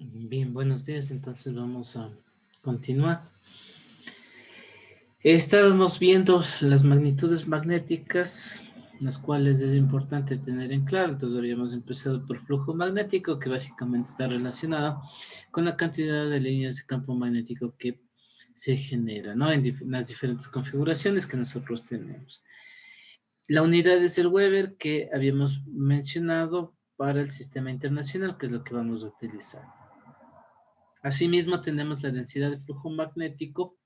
Bien, buenos días. Entonces vamos a continuar. Estábamos viendo las magnitudes magnéticas, las cuales es importante tener en claro. Entonces habíamos empezado por flujo magnético, que básicamente está relacionado con la cantidad de líneas de campo magnético que se genera, ¿no? En las diferentes configuraciones que nosotros tenemos. La unidad es el Weber, que habíamos mencionado para el sistema internacional, que es lo que vamos a utilizar. Asimismo, tenemos la densidad de flujo magnético,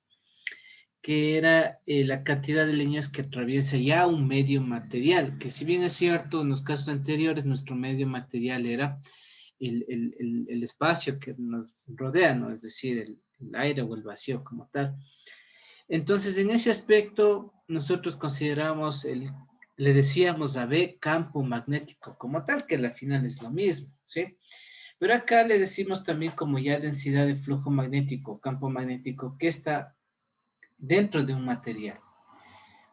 que era la cantidad de líneas que atraviesa ya un medio material, que si bien es cierto, en los casos anteriores nuestro medio material era el espacio que nos rodea, ¿no? Es decir, el aire o el vacío como tal. Entonces, en ese aspecto, nosotros consideramos le decíamos a B campo magnético como tal, que al final es lo mismo, ¿sí? Pero acá le decimos también como ya densidad de flujo magnético, campo magnético, que está dentro de un material.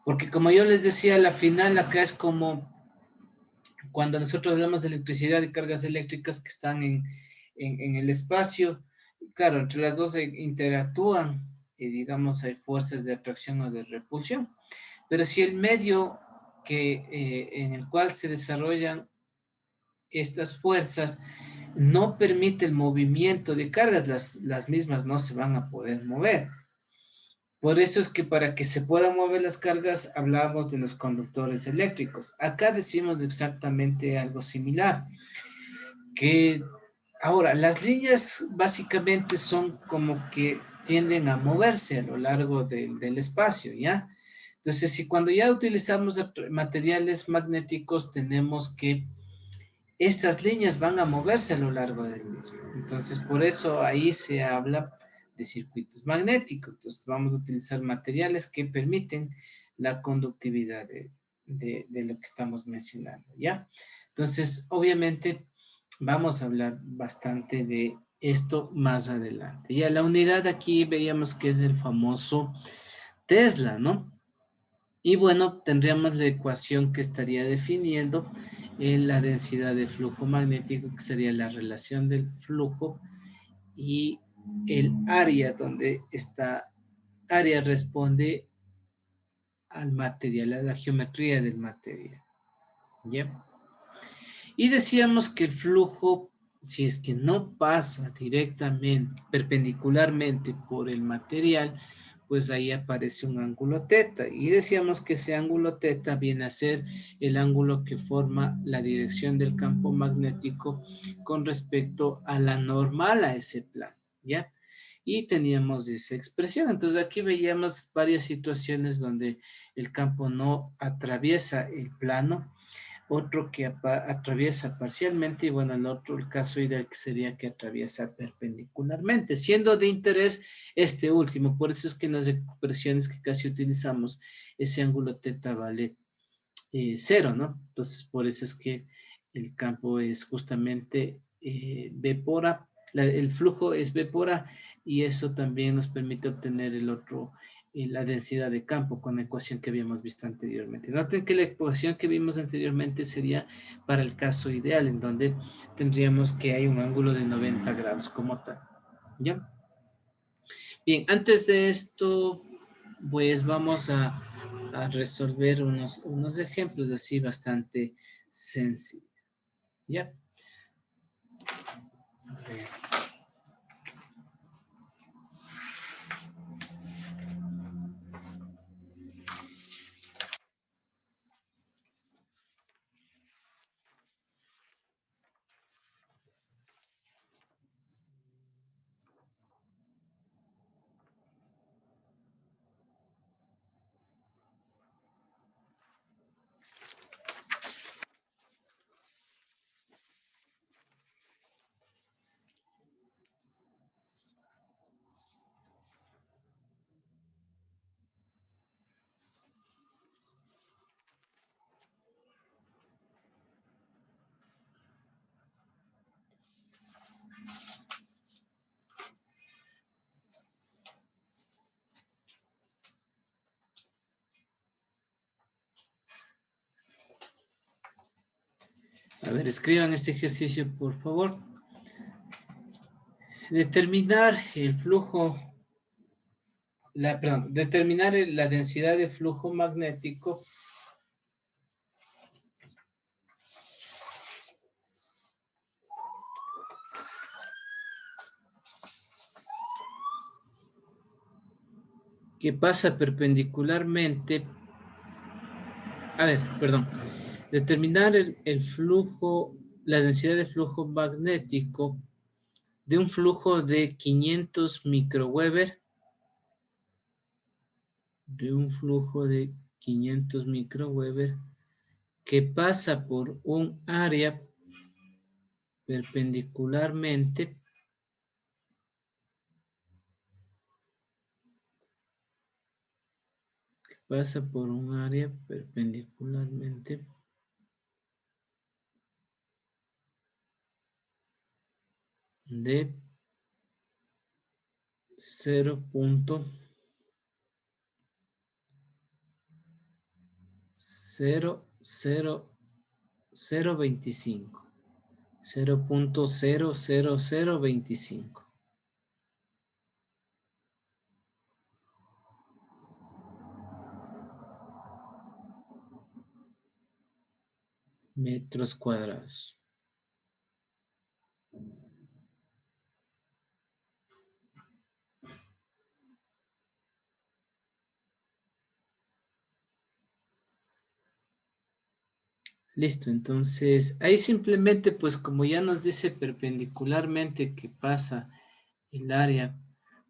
Porque como yo les decía, la final acá es como cuando nosotros hablamos de electricidad y cargas eléctricas que están en el espacio, claro, entre las dos interactúan y digamos hay fuerzas de atracción o de repulsión. Pero si el medio en el cual se desarrollan estas fuerzas no permite el movimiento de cargas, las mismas no se van a poder mover. Por eso es que para que se puedan mover las cargas hablamos de los conductores eléctricos. Acá decimos exactamente algo similar, que ahora las líneas básicamente son como que tienden a moverse a lo largo del espacio, ¿ya? Entonces, si cuando ya utilizamos materiales magnéticos tenemos que estas líneas van a moverse a lo largo del mismo. Entonces, por eso ahí se habla de circuitos magnéticos. Entonces, vamos a utilizar materiales que permiten la conductividad de lo que estamos mencionando, ¿ya? Entonces, obviamente, vamos a hablar bastante de esto más adelante. Ya la unidad aquí veíamos que es el famoso Tesla, ¿no? Y bueno, tendríamos la ecuación que estaría definiendo la densidad de flujo magnético, que sería la relación del flujo y el área, donde esta área responde al material, a la geometría del material. ¿Ya? Y decíamos que el flujo, si es que no pasa directamente, perpendicularmente por el material, pues ahí aparece un ángulo teta. Y decíamos que ese ángulo teta viene a ser el ángulo que forma la dirección del campo magnético con respecto a la normal a ese plano, ¿ya? Y teníamos esa expresión. Entonces aquí veíamos varias situaciones donde el campo no atraviesa el plano, otro que atraviesa parcialmente y bueno, el caso ideal que sería que atraviesa perpendicularmente, siendo de interés este último. Por eso es que en las expresiones que casi utilizamos, ese ángulo teta vale 0, ¿no? Entonces, por eso es que el campo es justamente B por A, el flujo es B por A, y eso también nos permite obtener la densidad de campo con la ecuación que habíamos visto anteriormente. Noten que la ecuación que vimos anteriormente sería para el caso ideal, en donde tendríamos que hay un ángulo de 90 grados como tal. ¿Ya? Bien, antes de esto, pues vamos a resolver unos ejemplos así bastante sencillos. ¿Ya? A ver. A ver, escriban este ejercicio, por favor. determinar el flujo, determinar la densidad de flujo magnético que pasa perpendicularmente, determinar el flujo, la densidad de flujo magnético de un flujo de 500 microweber, que pasa por un área perpendicularmente de 0.00025 metros cuadrados. Listo, entonces ahí simplemente pues como ya nos dice perpendicularmente que pasa el área,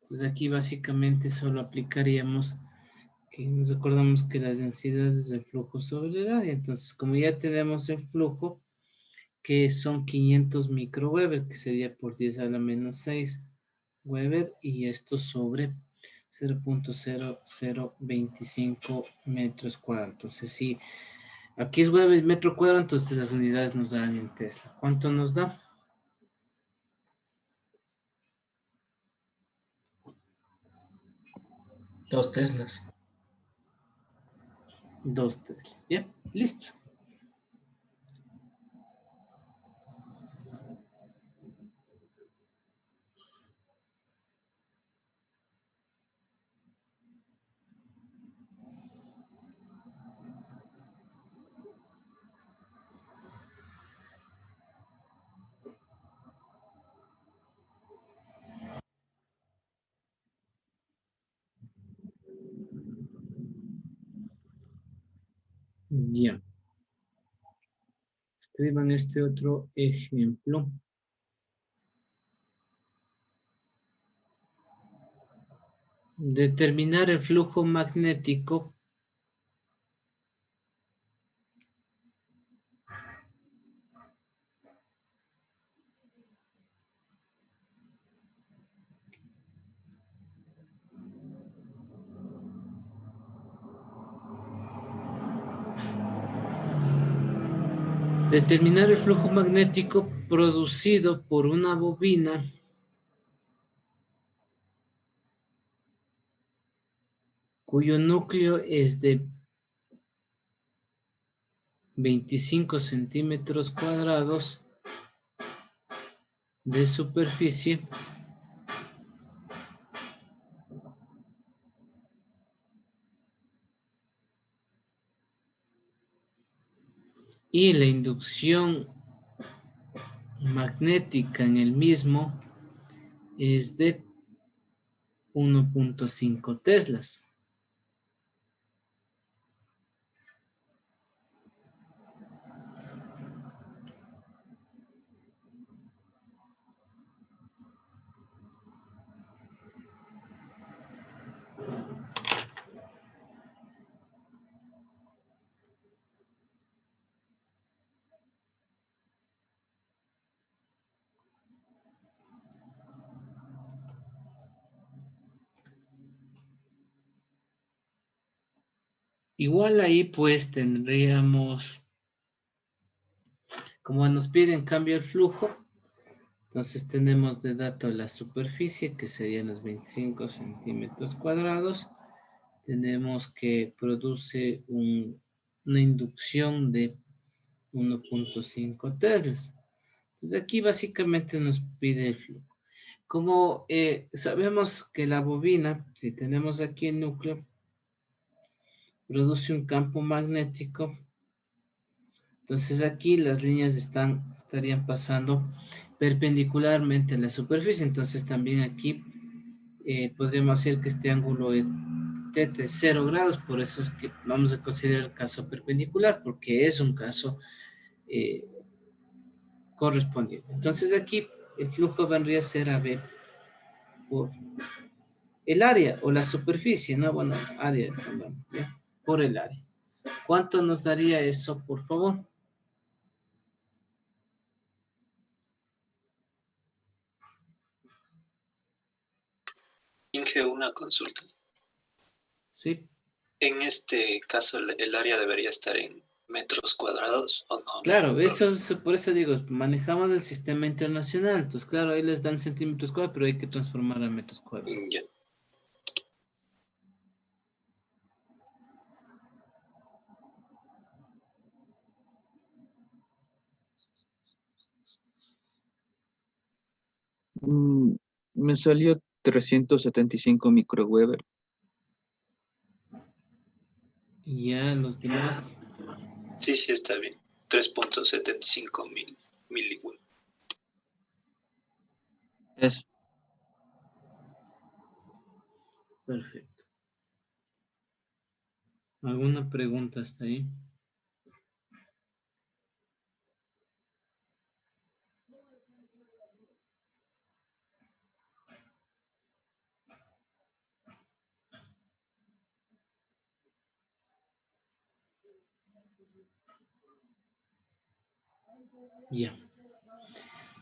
pues aquí básicamente solo aplicaríamos que nos recordamos que la densidad es el flujo sobre el área. Entonces como ya tenemos el flujo que son 500 microweber, que sería por 10 a la menos 6 Weber, y esto sobre 0.0025 metros cuadrados. Entonces si aquí es Weber metro cuadrado, entonces las unidades nos dan en Tesla. ¿Cuánto nos da? 2 teslas. 2 Teslas. Ya, listo. Ya. Escriban este otro ejemplo. Determinar el flujo magnético producido por una bobina cuyo núcleo es de 25 centímetros cuadrados de superficie y la inducción magnética en el mismo es de 1.5 teslas. Igual ahí pues tendríamos, como nos piden cambio el flujo, entonces tenemos de dato la superficie que serían los 25 centímetros cuadrados. Tenemos que produce una inducción de 1.5 teslas. Entonces aquí básicamente nos pide el flujo. Como sabemos que la bobina, si tenemos aquí el núcleo, produce un campo magnético, entonces aquí las líneas estarían pasando perpendicularmente a la superficie, entonces también aquí podríamos decir que este ángulo es de 0 grados, por eso es que vamos a considerar el caso perpendicular, porque es un caso eh, correspondiente. Entonces aquí el flujo vendría a ser AB por el área o la superficie, ¿no? Bueno, área, ¿ya? Por el área. ¿Cuánto nos daría eso, por favor? Inge, una consulta. Sí. En este caso, el área debería estar en metros cuadrados o no, no hay Claro, problema. por eso digo, manejamos el sistema internacional, entonces claro, ahí les dan centímetros cuadrados, pero hay que transformar a metros cuadrados. Ya. Mm, Me salió 375 microweber. Y ya los demás, Sí, sí, está bien. 3.75 miliwatt. Eso. perfecto. ¿Alguna pregunta hasta ahí? Ya.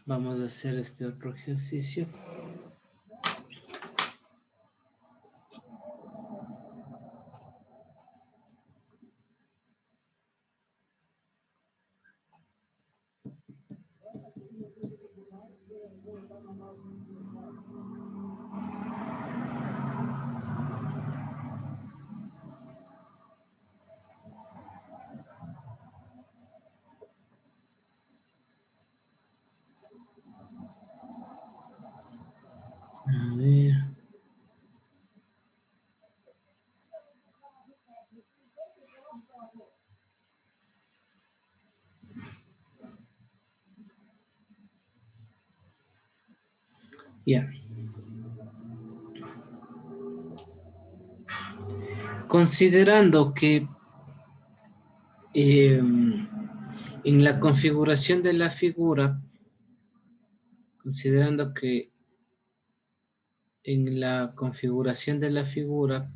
Vamos a hacer este otro ejercicio. A ver. Ya. Considerando que en la configuración de la figura, considerando que en la configuración de la figura,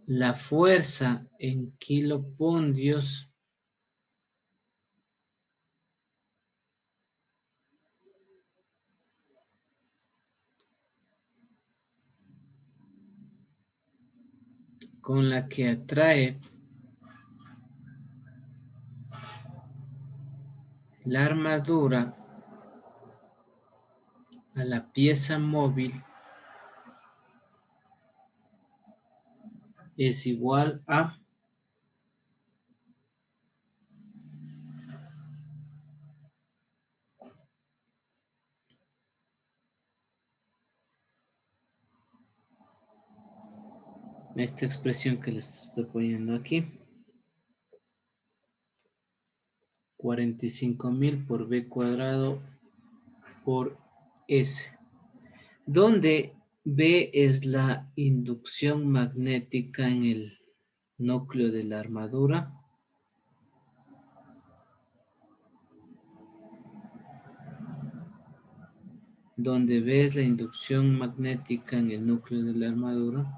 la fuerza en kilopondios con la que atrae la armadura a la pieza móvil es igual a esta expresión que les estoy poniendo aquí. 45.000 por B cuadrado por S, donde B es la inducción magnética en el núcleo de la armadura, donde B es la inducción magnética en el núcleo de la armadura.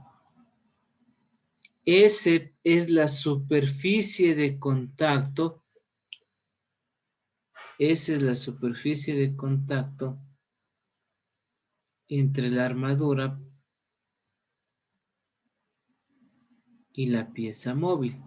S es la superficie de contacto, S es la superficie de contacto entre la armadura y la pieza móvil.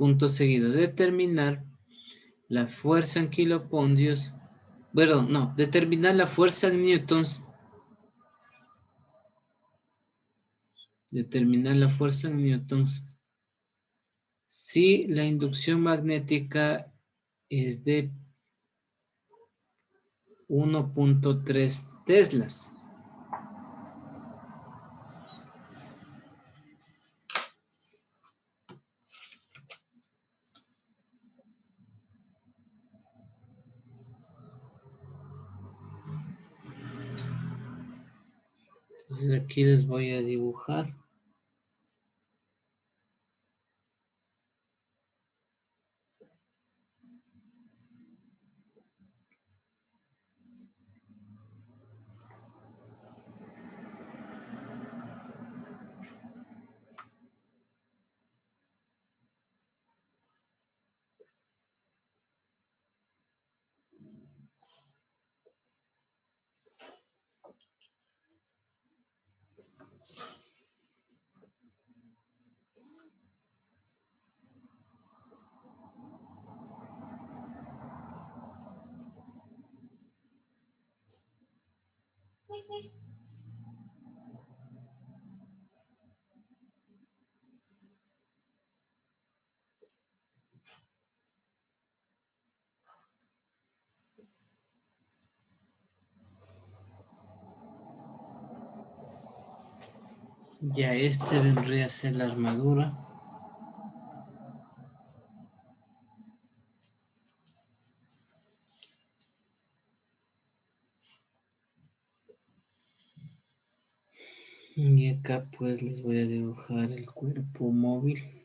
punto seguido, determinar la fuerza en kilopondios, bueno, no, determinar la fuerza en newtons, si la inducción magnética es de 1.3 teslas. Entonces aquí les voy a dibujar. Ya este vendría a ser la armadura. Y acá pues les voy a dibujar el cuerpo móvil.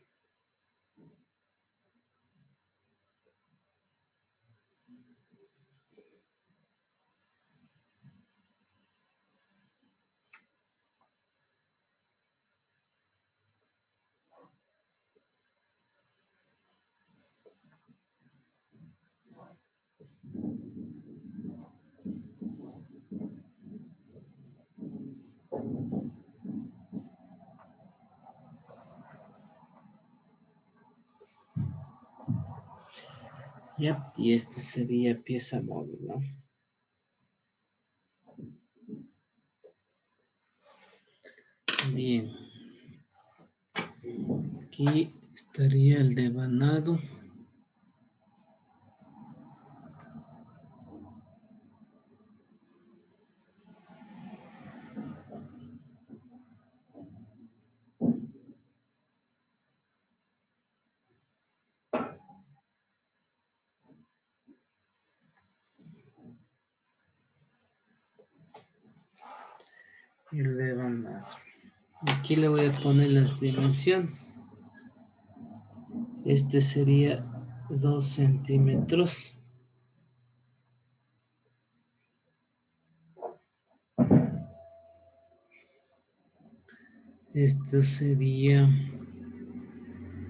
Ya, y este sería pieza móvil, ¿no? Bien. Aquí estaría el devanado. El devanado. Aquí le voy a poner las dimensiones. Este sería 2 centímetros. Este sería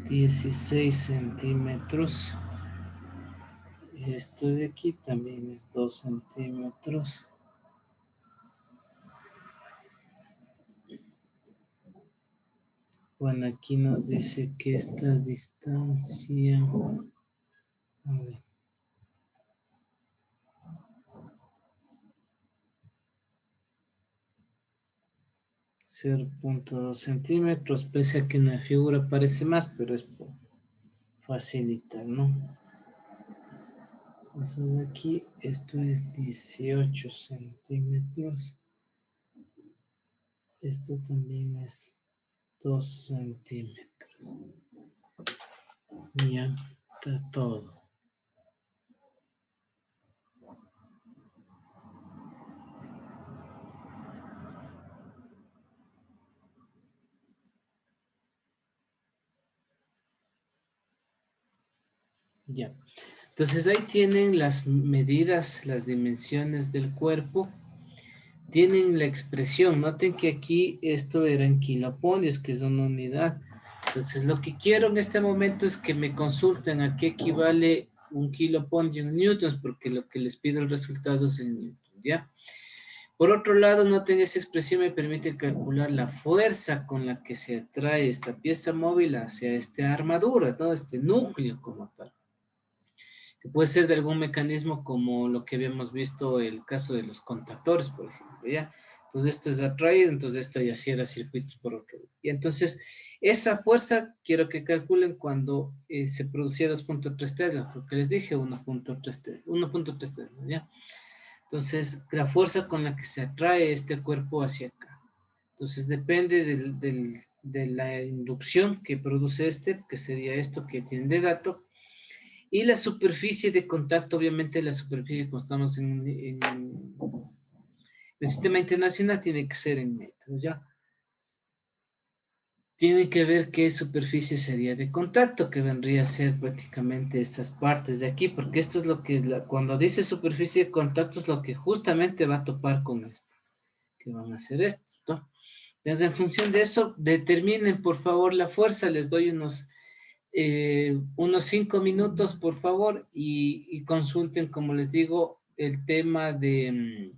16 centímetros. Esto de aquí también es 2 centímetros. Bueno, aquí nos dice que esta distancia, a ver, 0.2 centímetros, pese a que en la figura parece más, pero es por facilitar, ¿no? Entonces aquí esto es 18 centímetros. Esto también es 2 centímetros. Ya está todo. Ya. Entonces ahí tienen las medidas, las dimensiones del cuerpo. Tienen la expresión. Noten que aquí esto era en kiloponios, que es una unidad. Entonces lo que quiero en este momento es que me consulten a qué equivale un kilopondio en newtons, porque lo que les pido el resultado es en newtons, ¿ya? Por otro lado, noten esa expresión me permite calcular la fuerza con la que se atrae esta pieza móvil hacia esta armadura, ¿no? Este núcleo como tal. Que puede ser de algún mecanismo como lo que habíamos visto el caso de los contactores, por ejemplo, ¿ya? Entonces esto es atraído, entonces esto ya cierra circuitos por otro lado. Y entonces esa fuerza quiero que calculen cuando se producía 2.3 Tesla, lo que les dije, 1.3 Tesla, 1.3 Tesla, ¿ya? Entonces la fuerza con la que se atrae este cuerpo hacia acá. Entonces depende de la inducción que produce este, que sería esto que tiene de dato, y la superficie de contacto, obviamente la superficie, como estamos en el sistema internacional, tiene que ser en metros, ¿ya? Tiene que ver qué superficie sería de contacto, que vendría a ser prácticamente estas partes de aquí, porque esto es lo que, cuando dice superficie de contacto, es lo que justamente va a topar con esto, que van a hacer esto, ¿no? Entonces, en función de eso, determinen, por favor, la fuerza. Les doy unos 5 minutos, por favor, y consulten, como les digo, el tema del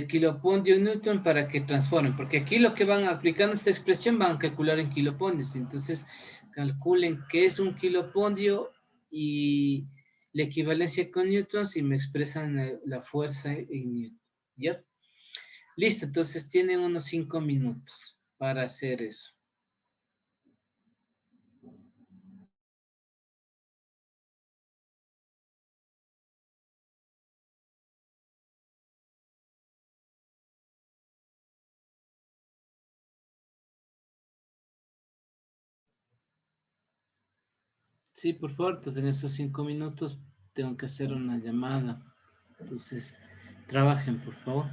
kilopondio newton para que transformen, porque aquí lo que van aplicando esta expresión van a calcular en kilopondios. Entonces, calculen qué es un kilopondio y la equivalencia con newtons y me expresan la fuerza en newton. ¿Ya? Listo, entonces tienen unos 5 minutos para hacer eso. Sí, por favor, entonces en esos 5 minutos tengo que hacer una llamada. Entonces, trabajen, por favor.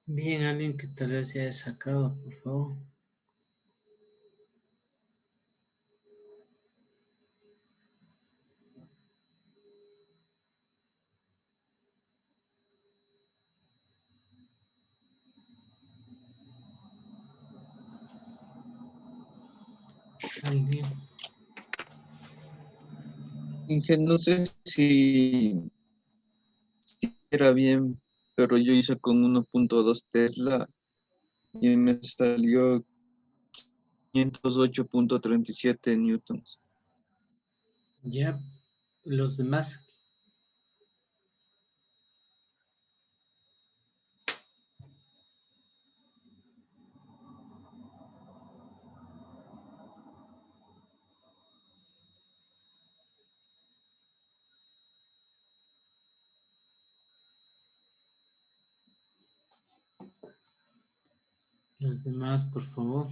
Bien, alguien que tal vez se haya sacado, por favor. ¿Alguien? Inge, no sé si era bien, pero yo hice con 1.2 Tesla y me salió 508.37 newtons. Ya, los demás. Los demás, por favor.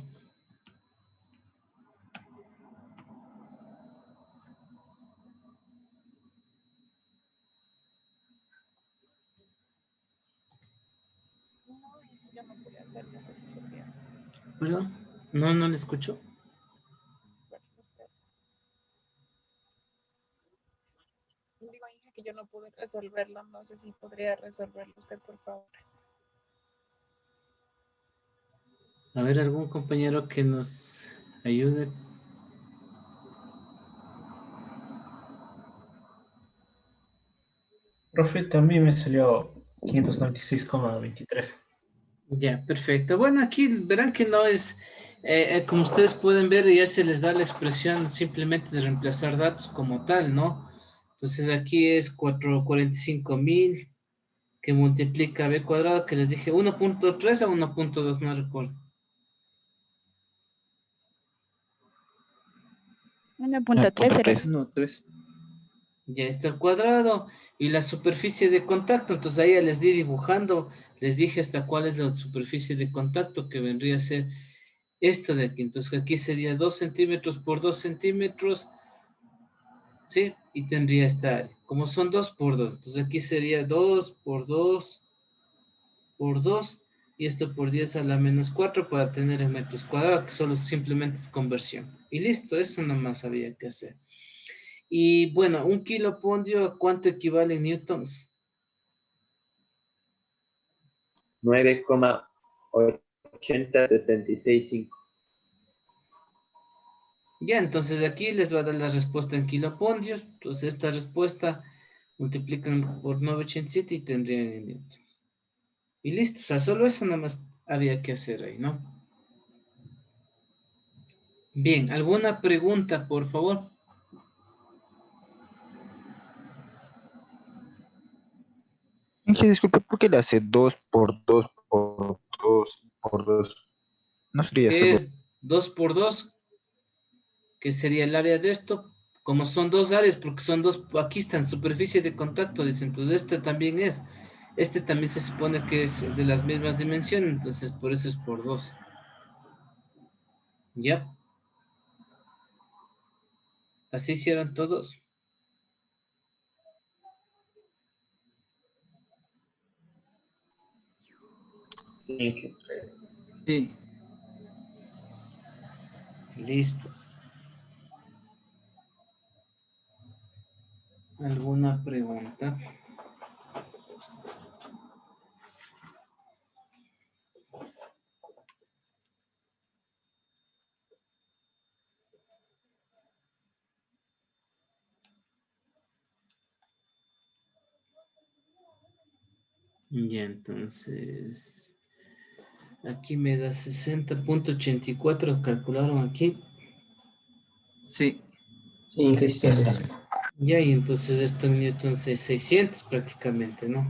No, yo no podía hacer, no sé si podría ¿Perdón? No le escucho. verlo usted. Digo, Inge, que yo no pude resolverlo, no sé si podría resolverlo usted, por favor. A ver, algún compañero que nos ayude. Profe, también me salió 596,23. Ya, perfecto. Bueno, aquí verán que no es, como ustedes pueden ver, ya se les da la expresión simplemente de reemplazar datos como tal, ¿no? Entonces aquí es 445.000 que multiplica b cuadrado, que les dije 1.3 o 1.2, no recuerdo. 1.3 era. No, 3. Ya está el cuadrado y la superficie de contacto. Entonces ahí ya les di dibujando, les dije hasta cuál es la superficie de contacto que vendría a ser esto de aquí. Entonces aquí sería 2 centímetros por 2 centímetros, ¿sí? Y tendría esta área. Como son 2 por 2, entonces aquí sería 2 por 2 por 2 y esto por 10 a la menos 4 para tener en metros cuadrados, que solo simplemente es conversión. Y listo, eso nada más había que hacer. Y bueno, un kilopondio, ¿a cuánto equivale en newtons? 9,80665. Ya, entonces aquí les va a dar la respuesta en kilopondios. Entonces esta respuesta multiplican por 987 y tendrían en newtons. Y listo, o sea, solo eso nada más había que hacer ahí, ¿no? Bien, ¿alguna pregunta, por favor? Inge, disculpe, ¿por qué le hace 2 por 2 por 2 por 2? No sería solo... Es 2 por 2, que sería el área de esto. Como son dos áreas, porque son dos, aquí están, superficie de contacto, dice. Entonces este también es. Este también se supone que es de las mismas dimensiones, entonces por eso es por 2. ¿Ya? Así hicieron todos. Sí. Listo. ¿Alguna pregunta? Ya, entonces, aquí me da 60.84, calcularon aquí. Sí. Sí, resistentes. Ya, y entonces esto en newtons es 600 prácticamente, ¿no?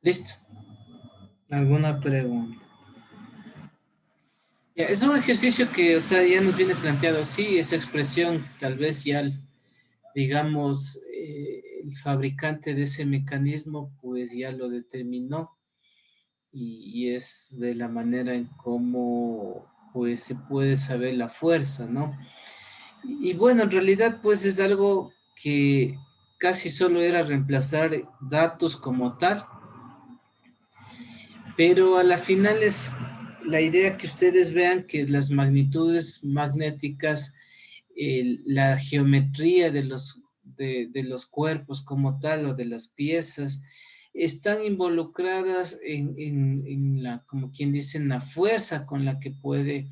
Listo. ¿Alguna pregunta? Ya, es un ejercicio que, o sea, ya nos viene planteado así, esa expresión, tal vez ya, digamos, el fabricante de ese mecanismo, pues ya lo determinó y es de la manera en cómo, pues, se puede saber la fuerza, ¿no? Y bueno, en realidad, pues es algo que casi solo era reemplazar datos como tal, pero a la final es la idea que ustedes vean que las magnitudes magnéticas, la geometría de los cuerpos como tal o de las piezas, están involucradas en la, como quien dice, en la fuerza con la que puede,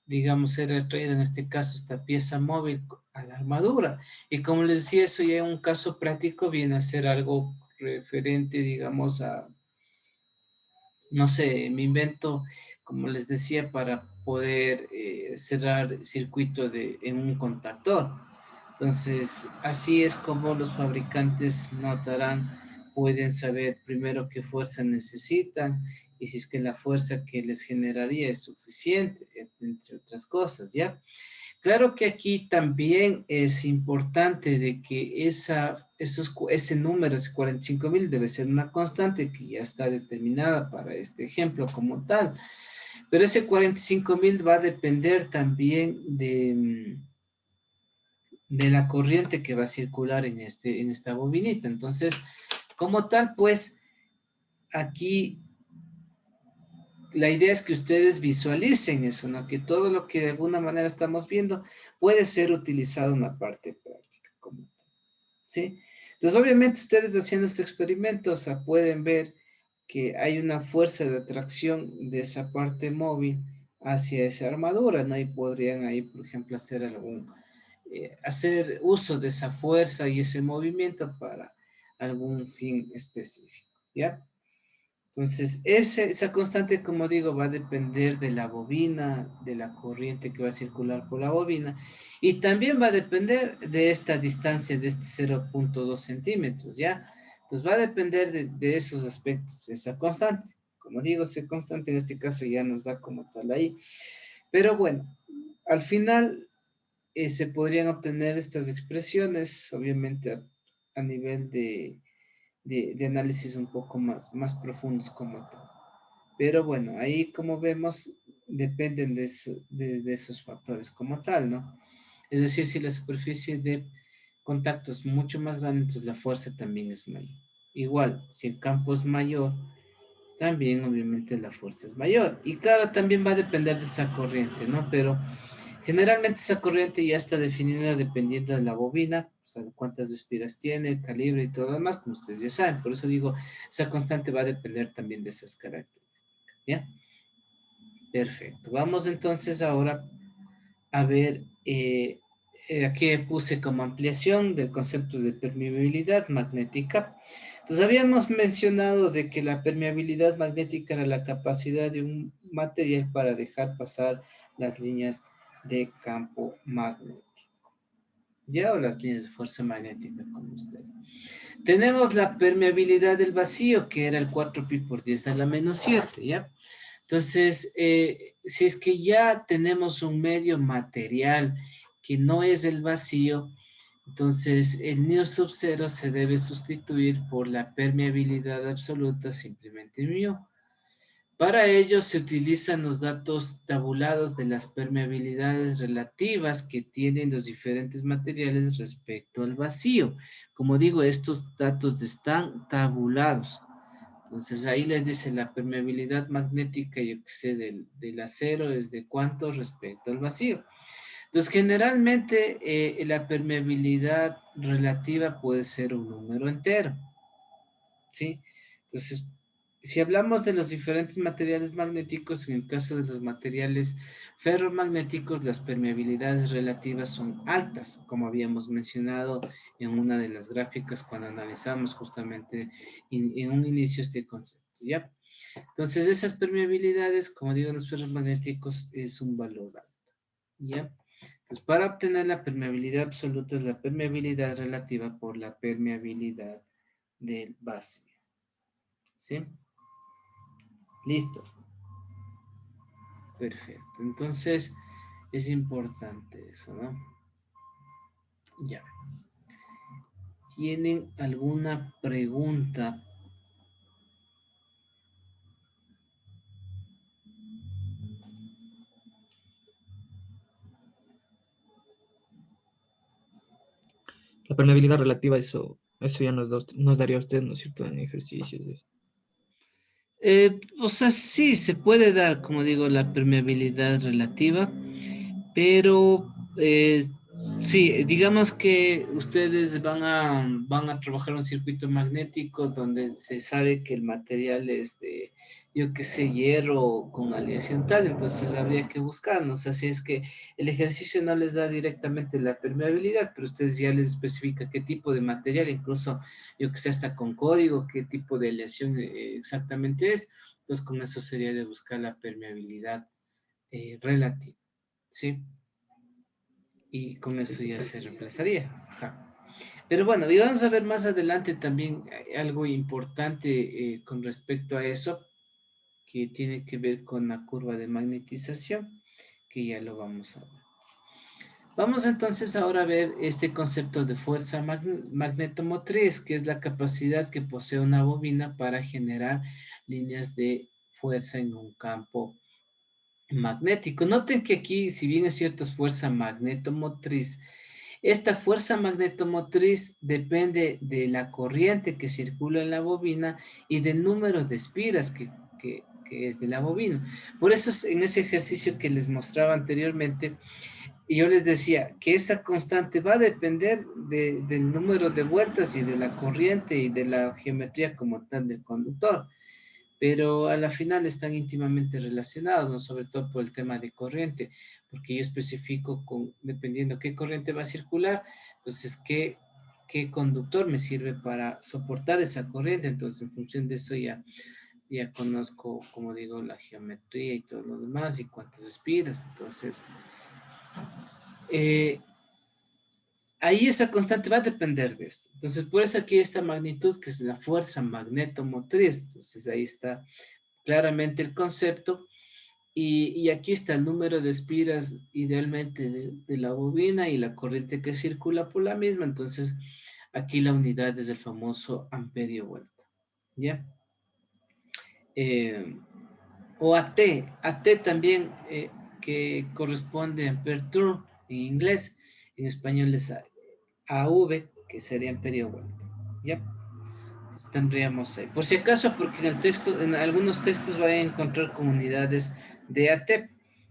digamos, ser atraída, en este caso, esta pieza móvil a la armadura. Y como les decía, eso ya en un caso práctico viene a ser algo referente, digamos, a, no sé, me invento, como les decía, para poder cerrar circuito en un contactor. Entonces, así es como los fabricantes notarán, pueden saber primero qué fuerza necesitan y si es que la fuerza que les generaría es suficiente, entre otras cosas, ¿ya? Claro que aquí también es importante de que ese número, ese 45.000, debe ser una constante que ya está determinada para este ejemplo como tal. Pero ese 45.000 va a depender también de la corriente que va a circular en esta bobinita. Entonces, como tal, pues aquí la idea es que ustedes visualicen eso, ¿no? Que todo lo que de alguna manera estamos viendo puede ser utilizado en la parte práctica, como tal, ¿sí? Entonces, obviamente, ustedes haciendo este experimento, o sea, pueden ver que hay una fuerza de atracción de esa parte móvil hacia esa armadura, ¿no? Y podrían ahí, por ejemplo, hacer uso de esa fuerza y ese movimiento para algún fin específico, ¿ya? Entonces, esa constante, como digo, va a depender de la bobina, de la corriente que va a circular por la bobina, y también va a depender de esta distancia, de este 0.2 centímetros, ¿ya? Entonces, va a depender de esos aspectos, de esa constante. Como digo, esa constante en este caso ya nos da como tal ahí. Pero bueno, al final se podrían obtener estas expresiones, obviamente a nivel de análisis un poco más profundos como tal. Pero bueno, ahí como vemos, dependen de esos factores como tal, ¿no? Es decir, si la superficie de contacto es mucho más grande, entonces la fuerza también es mayor. Igual, si el campo es mayor, también obviamente la fuerza es mayor. Y claro, también va a depender de esa corriente, ¿no? Pero generalmente esa corriente ya está definida dependiendo de la bobina, o sea, de cuántas espiras tiene, el calibre y todo lo demás, como ustedes ya saben. Por eso digo, esa constante va a depender también de esas características, ¿ya? Perfecto. Vamos entonces ahora a ver, aquí puse como ampliación del concepto de permeabilidad magnética. Entonces habíamos mencionado de que la permeabilidad magnética era la capacidad de un material para dejar pasar las líneas de campo magnético, ¿ya? O las líneas de fuerza magnética, como ustedes. Tenemos la permeabilidad del vacío, que era el 4pi por 10 a la menos 7, ¿ya? Entonces, si es que ya tenemos un medio material que no es el vacío, entonces el nu sub 0 se debe sustituir por la permeabilidad absoluta, simplemente mu. Para ello se utilizan los datos tabulados de las permeabilidades relativas que tienen los diferentes materiales respecto al vacío. Como digo, estos datos están tabulados. Entonces ahí les dice la permeabilidad magnética, yo que sé, del acero es de cuánto respecto al vacío. Entonces generalmente la permeabilidad relativa puede ser un número entero, ¿sí? Entonces, si hablamos de los diferentes materiales magnéticos, en el caso de los materiales ferromagnéticos, las permeabilidades relativas son altas, como habíamos mencionado en una de las gráficas cuando analizamos justamente en un inicio este concepto, ¿ya? Entonces, esas permeabilidades, como digo, los ferromagnéticos es un valor alto, ¿ya? Entonces, para obtener la permeabilidad absoluta es la permeabilidad relativa por la permeabilidad del vacío. ¿Sí? Listo. Perfecto. Entonces, es importante eso, ¿no? Ya. ¿Tienen alguna pregunta? La permeabilidad relativa, eso ya nos daría usted, ¿no es cierto?, en ejercicios. O sea, sí, se puede dar, como digo, la permeabilidad relativa, pero sí, digamos que ustedes van a trabajar un circuito magnético donde se sabe que el material es de, yo qué sé, hierro con aleación tal, entonces habría que buscar, no sé si es que el ejercicio no les da directamente la permeabilidad, pero ustedes ya les especifica qué tipo de material, incluso yo que sé, hasta con código, qué tipo de aleación exactamente es, entonces con eso sería de buscar la permeabilidad relativa, ¿sí? Y con eso ya se reemplazaría. Ajá. Pero bueno, y vamos a ver más adelante también algo importante con respecto a eso, que tiene que ver con la curva de magnetización, que ya lo vamos a ver. Vamos entonces ahora a ver este concepto de fuerza magnetomotriz, que es la capacidad que posee una bobina para generar líneas de fuerza en un campo magnético. Noten que aquí, si bien es cierto, es fuerza magnetomotriz, esta fuerza magnetomotriz depende de la corriente que circula en la bobina y del número de espiras que es de la bobina. Por eso en ese ejercicio que les mostraba anteriormente, yo les decía que esa constante va a depender del número de vueltas y de la corriente y de la geometría como tal del conductor, pero a la final están íntimamente relacionados, ¿no? Sobre todo por el tema de corriente, porque yo especifico dependiendo qué corriente va a circular, entonces qué conductor me sirve para soportar esa corriente, entonces en función de eso ya conozco, como digo, la geometría y todo lo demás y cuántas espiras, entonces eh, ahí esa constante va a depender de esto. Entonces, por eso aquí esta magnitud, que es la fuerza magnetomotriz, entonces ahí está claramente el concepto. Y aquí está el número de espiras idealmente de la bobina y la corriente que circula por la misma. Entonces, aquí la unidad es el famoso amperio vuelta. ¿Ya? O AT. AT también, que corresponde a ampere turn en inglés. En español es AV, que sería amperio vuelta. ¿Ya? Tendríamos ahí. Por si acaso, porque en algunos textos va a encontrar comunidades de AT.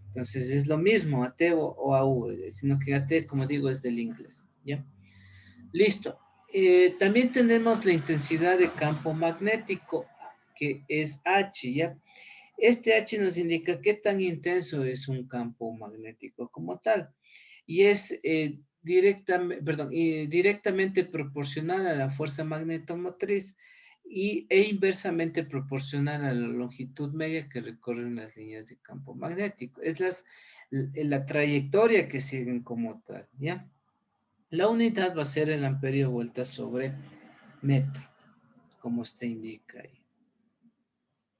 Entonces es lo mismo, AT o AU, sino que AT, como digo, es del inglés. ¿Ya? Listo. También tenemos la intensidad de campo magnético, que es H, ¿ya? Este H nos indica qué tan intenso es un campo magnético como tal. Y es directamente proporcional a la fuerza magnetomotriz e inversamente proporcional a la longitud media que recorren las líneas de campo magnético. Es la trayectoria que siguen como tal, ¿ya? La unidad va a ser el amperio vuelta sobre metro, como usted indica ahí.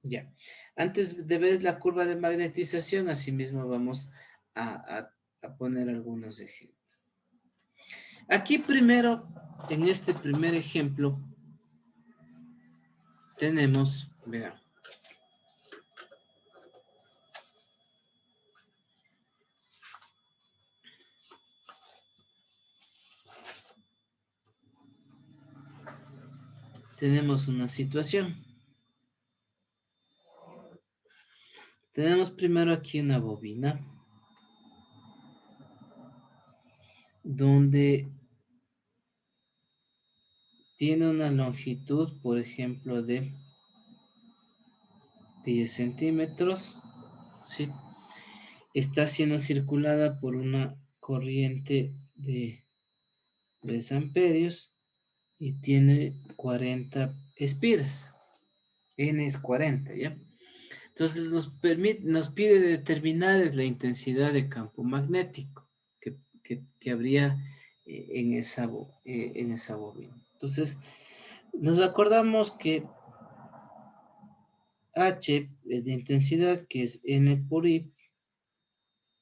Ya. Antes de ver la curva de magnetización, asimismo vamos a poner algunos ejemplos. Aquí primero, en este primer ejemplo, tenemos, vean, tenemos una situación. Tenemos primero aquí una bobina, donde tiene una longitud, por ejemplo, de 10 centímetros, ¿sí? Está siendo circulada por una corriente de 3 amperios y tiene 40 espiras. N es 40, ¿ya? Entonces nos pide determinar la intensidad de campo magnético que habría en esa bobina. Entonces, nos acordamos que H es de intensidad, que es N por I,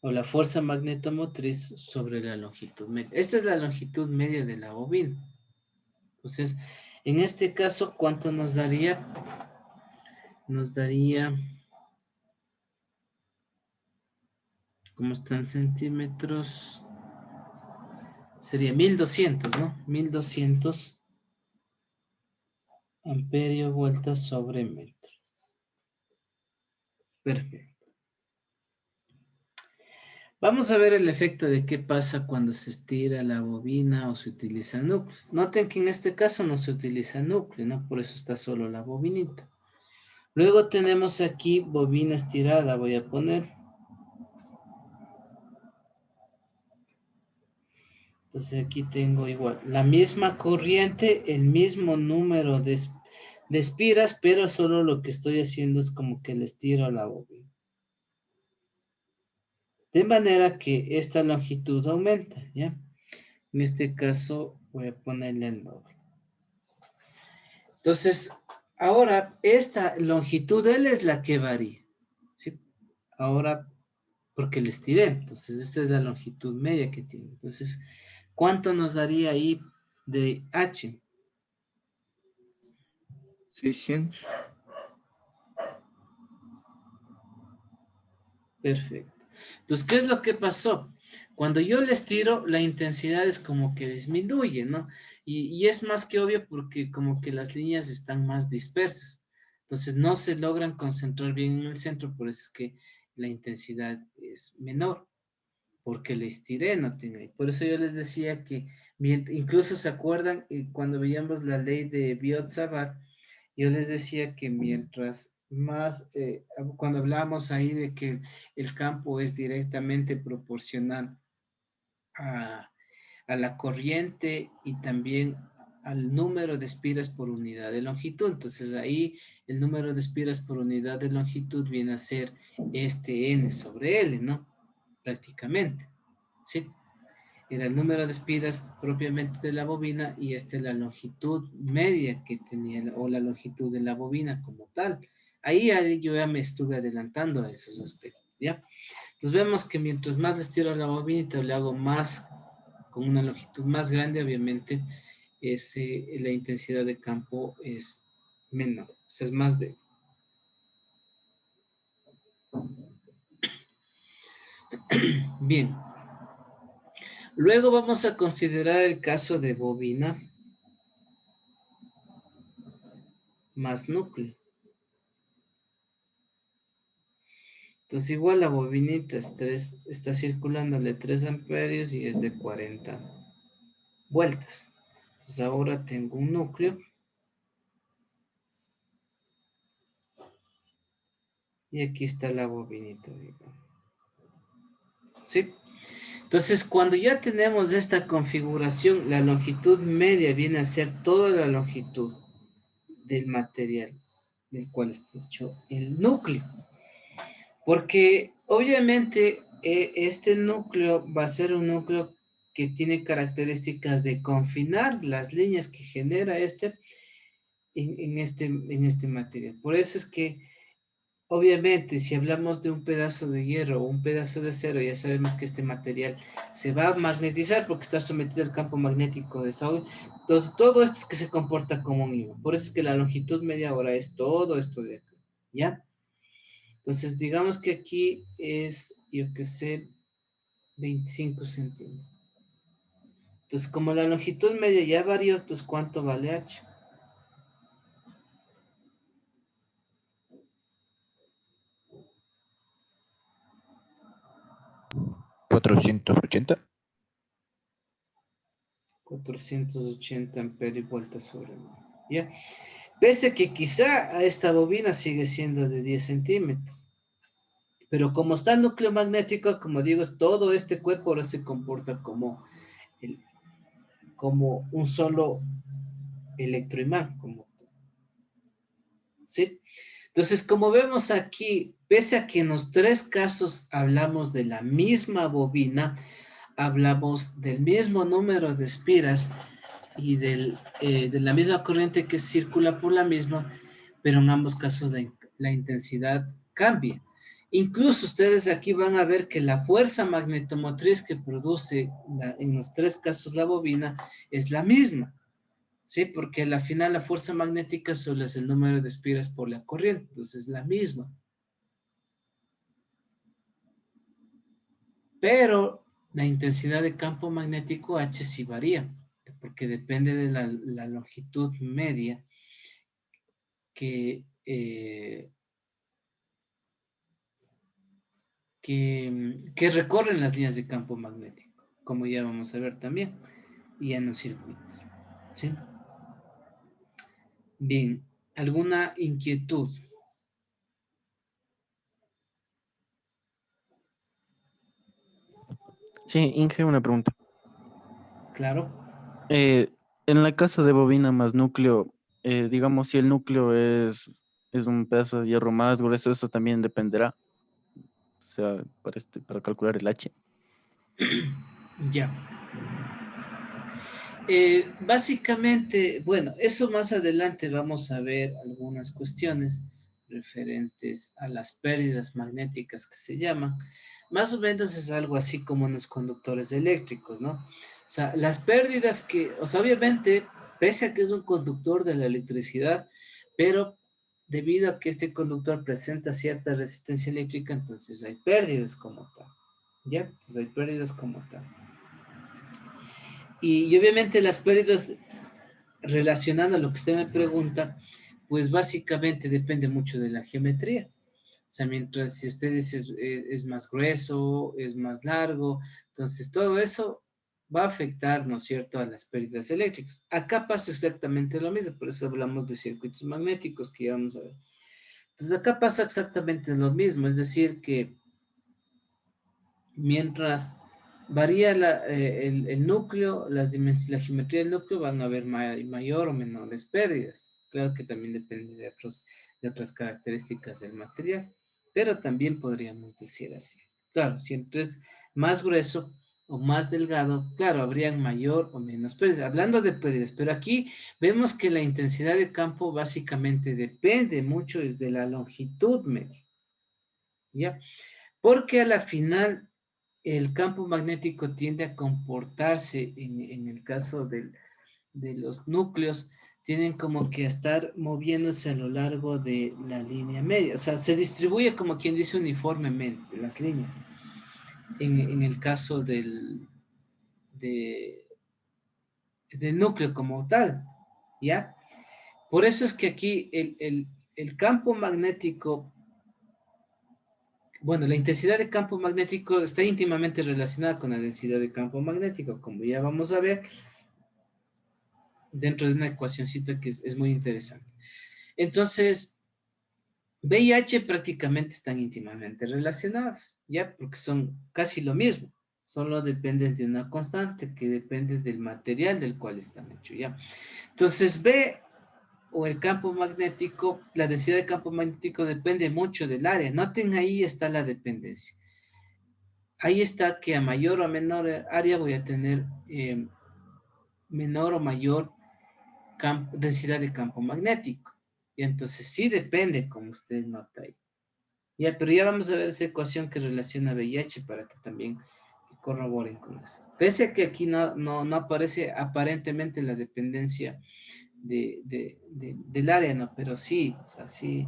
o la fuerza magnetomotriz sobre la longitud media. Esta es la longitud media de la bobina. Entonces, en este caso, ¿cuánto nos daría? Nos daría, ¿cómo están centímetros? sería 1200, ¿no? 1200 amperio vueltas sobre metro. Perfecto. Vamos a ver el efecto de qué pasa cuando se estira la bobina o se utiliza núcleos. Noten que en este caso no se utiliza núcleo, ¿no? Por eso está solo la bobinita. Luego tenemos aquí bobina estirada, voy a poner. Entonces aquí tengo igual, la misma corriente, el mismo número de espiras, pero solo lo que estoy haciendo es como que le estiro a la bobina. De manera que esta longitud aumenta, ¿ya? En este caso voy a ponerle el doble. Entonces, ahora esta longitud L es la que varía, ¿sí? Ahora, porque le estiré, entonces esta es la longitud media que tiene. Entonces, ¿cuánto nos daría ahí de H? 600. Perfecto. Entonces, ¿qué es lo que pasó? Cuando yo les tiro, la intensidad es como que disminuye, ¿no? Y es más que obvio porque como que las líneas están más dispersas. Entonces, no se logran concentrar bien en el centro, por eso es que la intensidad es menor, porque les tiré, no tengo. Y por eso yo les decía que, incluso se acuerdan, cuando veíamos la ley de Biot-Savart, yo les decía que mientras más, cuando hablamos ahí de que el campo es directamente proporcional a, a la corriente y también al número de espiras por unidad de longitud. Entonces ahí el número de espiras por unidad de longitud viene a ser este N sobre L, ¿no? Prácticamente, ¿sí? Era el número de espiras propiamente de la bobina y esta es la longitud media que tenía, o la longitud de la bobina como tal. Ahí yo ya me estuve adelantando a esos aspectos, ¿ya? Entonces vemos que mientras más le estiro a la bobinita o le hago más, con una longitud más grande, obviamente, la intensidad de campo es menor, o sea, es más débil. Bien. Luego vamos a considerar el caso de bobina más núcleo. Entonces igual la bobinita está circulándole 3 amperios y es de 40 vueltas. Entonces ahora tengo un núcleo. Y aquí está la bobinita. ¿Sí? Entonces cuando ya tenemos esta configuración, la longitud media viene a ser toda la longitud del material del cual está hecho el núcleo. Porque obviamente este núcleo va a ser un núcleo que tiene características de confinar las líneas que genera en este material. Por eso es que, obviamente, si hablamos de un pedazo de hierro o un pedazo de acero, ya sabemos que este material se va a magnetizar porque está sometido al campo magnético de esta. Entonces, todo esto es que se comporta como un imán. Por eso es que la longitud media ahora es todo esto de acá, ¿ya? Entonces, digamos que aquí es, yo que sé, 25 centímetros. Entonces, como la longitud media ya varió, entonces, ¿cuánto vale H? 480. 480 amperios vueltas sobre metro, ¿ya? Pese que quizá a esta bobina sigue siendo de 10 centímetros. Pero como está el núcleo magnético, como digo, todo este cuerpo ahora se comporta como un solo electroimán, ¿sí? Entonces, como vemos aquí, pese a que en los tres casos hablamos de la misma bobina, hablamos del mismo número de espiras y de la misma corriente que circula por la misma, pero en ambos casos la intensidad cambia. Incluso ustedes aquí van a ver que la fuerza magnetomotriz que produce en los tres casos la bobina es la misma. ¿Sí? Porque al final la fuerza magnética solo es el número de espiras por la corriente, entonces es la misma. Pero La intensidad de campo magnético H sí varía, porque depende de la longitud media que, que recorren las líneas de campo magnético, como ya vamos a ver también, y en los circuitos. ¿Sí? Bien, ¿alguna inquietud? Sí, Inge, una pregunta. Claro. En el caso de bobina más núcleo, digamos, si el núcleo es un pedazo de hierro más grueso, eso también dependerá. O sea, para calcular el H. Ya. Básicamente, bueno, eso más adelante vamos a ver algunas cuestiones referentes a las pérdidas magnéticas que se llaman. Más o menos es algo así como en los conductores eléctricos, ¿no? O sea, las pérdidas que, o sea, obviamente, pese a que es un conductor de la electricidad, pero debido a que este conductor presenta cierta resistencia eléctrica, entonces hay pérdidas como tal, ¿ya? Entonces hay pérdidas como tal. Y obviamente las pérdidas, relacionando a lo que usted me pregunta, pues básicamente depende mucho de la geometría. O sea, mientras si usted dice es más grueso, es más largo, entonces todo eso va a afectar, ¿no es cierto?, a las pérdidas eléctricas. Acá pasa exactamente lo mismo, por eso hablamos de circuitos magnéticos que ya vamos a ver. Entonces acá pasa exactamente lo mismo, es decir, que mientras varía el núcleo, la geometría del núcleo, van a haber mayor o menores pérdidas. Claro que también depende de otras características del material, pero también podríamos decir así. Claro, siempre es más grueso o más delgado, claro, habrían mayor o menos pérdidas. Hablando de pérdidas, pero aquí vemos que la intensidad de campo básicamente depende mucho de la longitud media, ¿ya? Porque a la final el campo magnético tiende a comportarse, en el caso de los núcleos, tienen como que a estar moviéndose a lo largo de la línea media. O sea, se distribuye como quien dice uniformemente las líneas. En el caso de, del núcleo como tal, ¿ya? Por eso es que aquí el campo magnético, bueno, la intensidad de campo magnético está íntimamente relacionada con la densidad de campo magnético, como ya vamos a ver dentro de una ecuacióncita que es muy interesante. Entonces, B y H prácticamente están íntimamente relacionados, ¿ya? Porque son casi lo mismo, solo dependen de una constante que depende del material del cual están hechos, ¿ya? Entonces, B o el campo magnético, la densidad de campo magnético depende mucho del área. Noten, ahí está la dependencia. Ahí está que a mayor o menor área voy a tener menor o mayor densidad de campo magnético. Y entonces sí depende, como usted nota ahí. Ya, pero ya vamos a ver esa ecuación que relaciona VIH para que también corroboren con eso. Pese a que aquí no aparece aparentemente la dependencia del área, ¿no? Pero sí, o sea, sí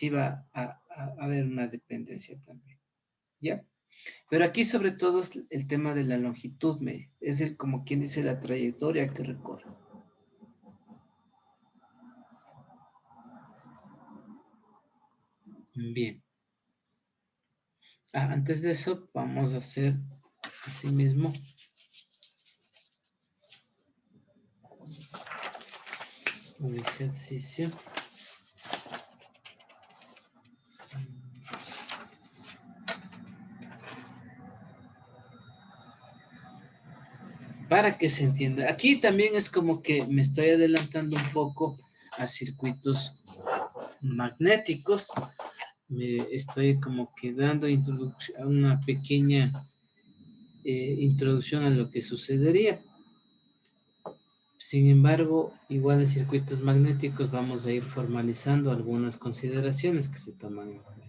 va a haber una dependencia también. ¿Ya? Pero aquí sobre todo es el tema de la longitud media, es decir, como quien dice la trayectoria que recorre. Bien. Antes de eso, vamos a hacer así mismo un ejercicio. Para que se entienda. Aquí también es como que me estoy adelantando un poco a circuitos magnéticos. Me estoy como que dando una pequeña introducción a lo que sucedería. Sin embargo, igual en circuitos magnéticos vamos a ir formalizando algunas consideraciones que se toman en cuenta.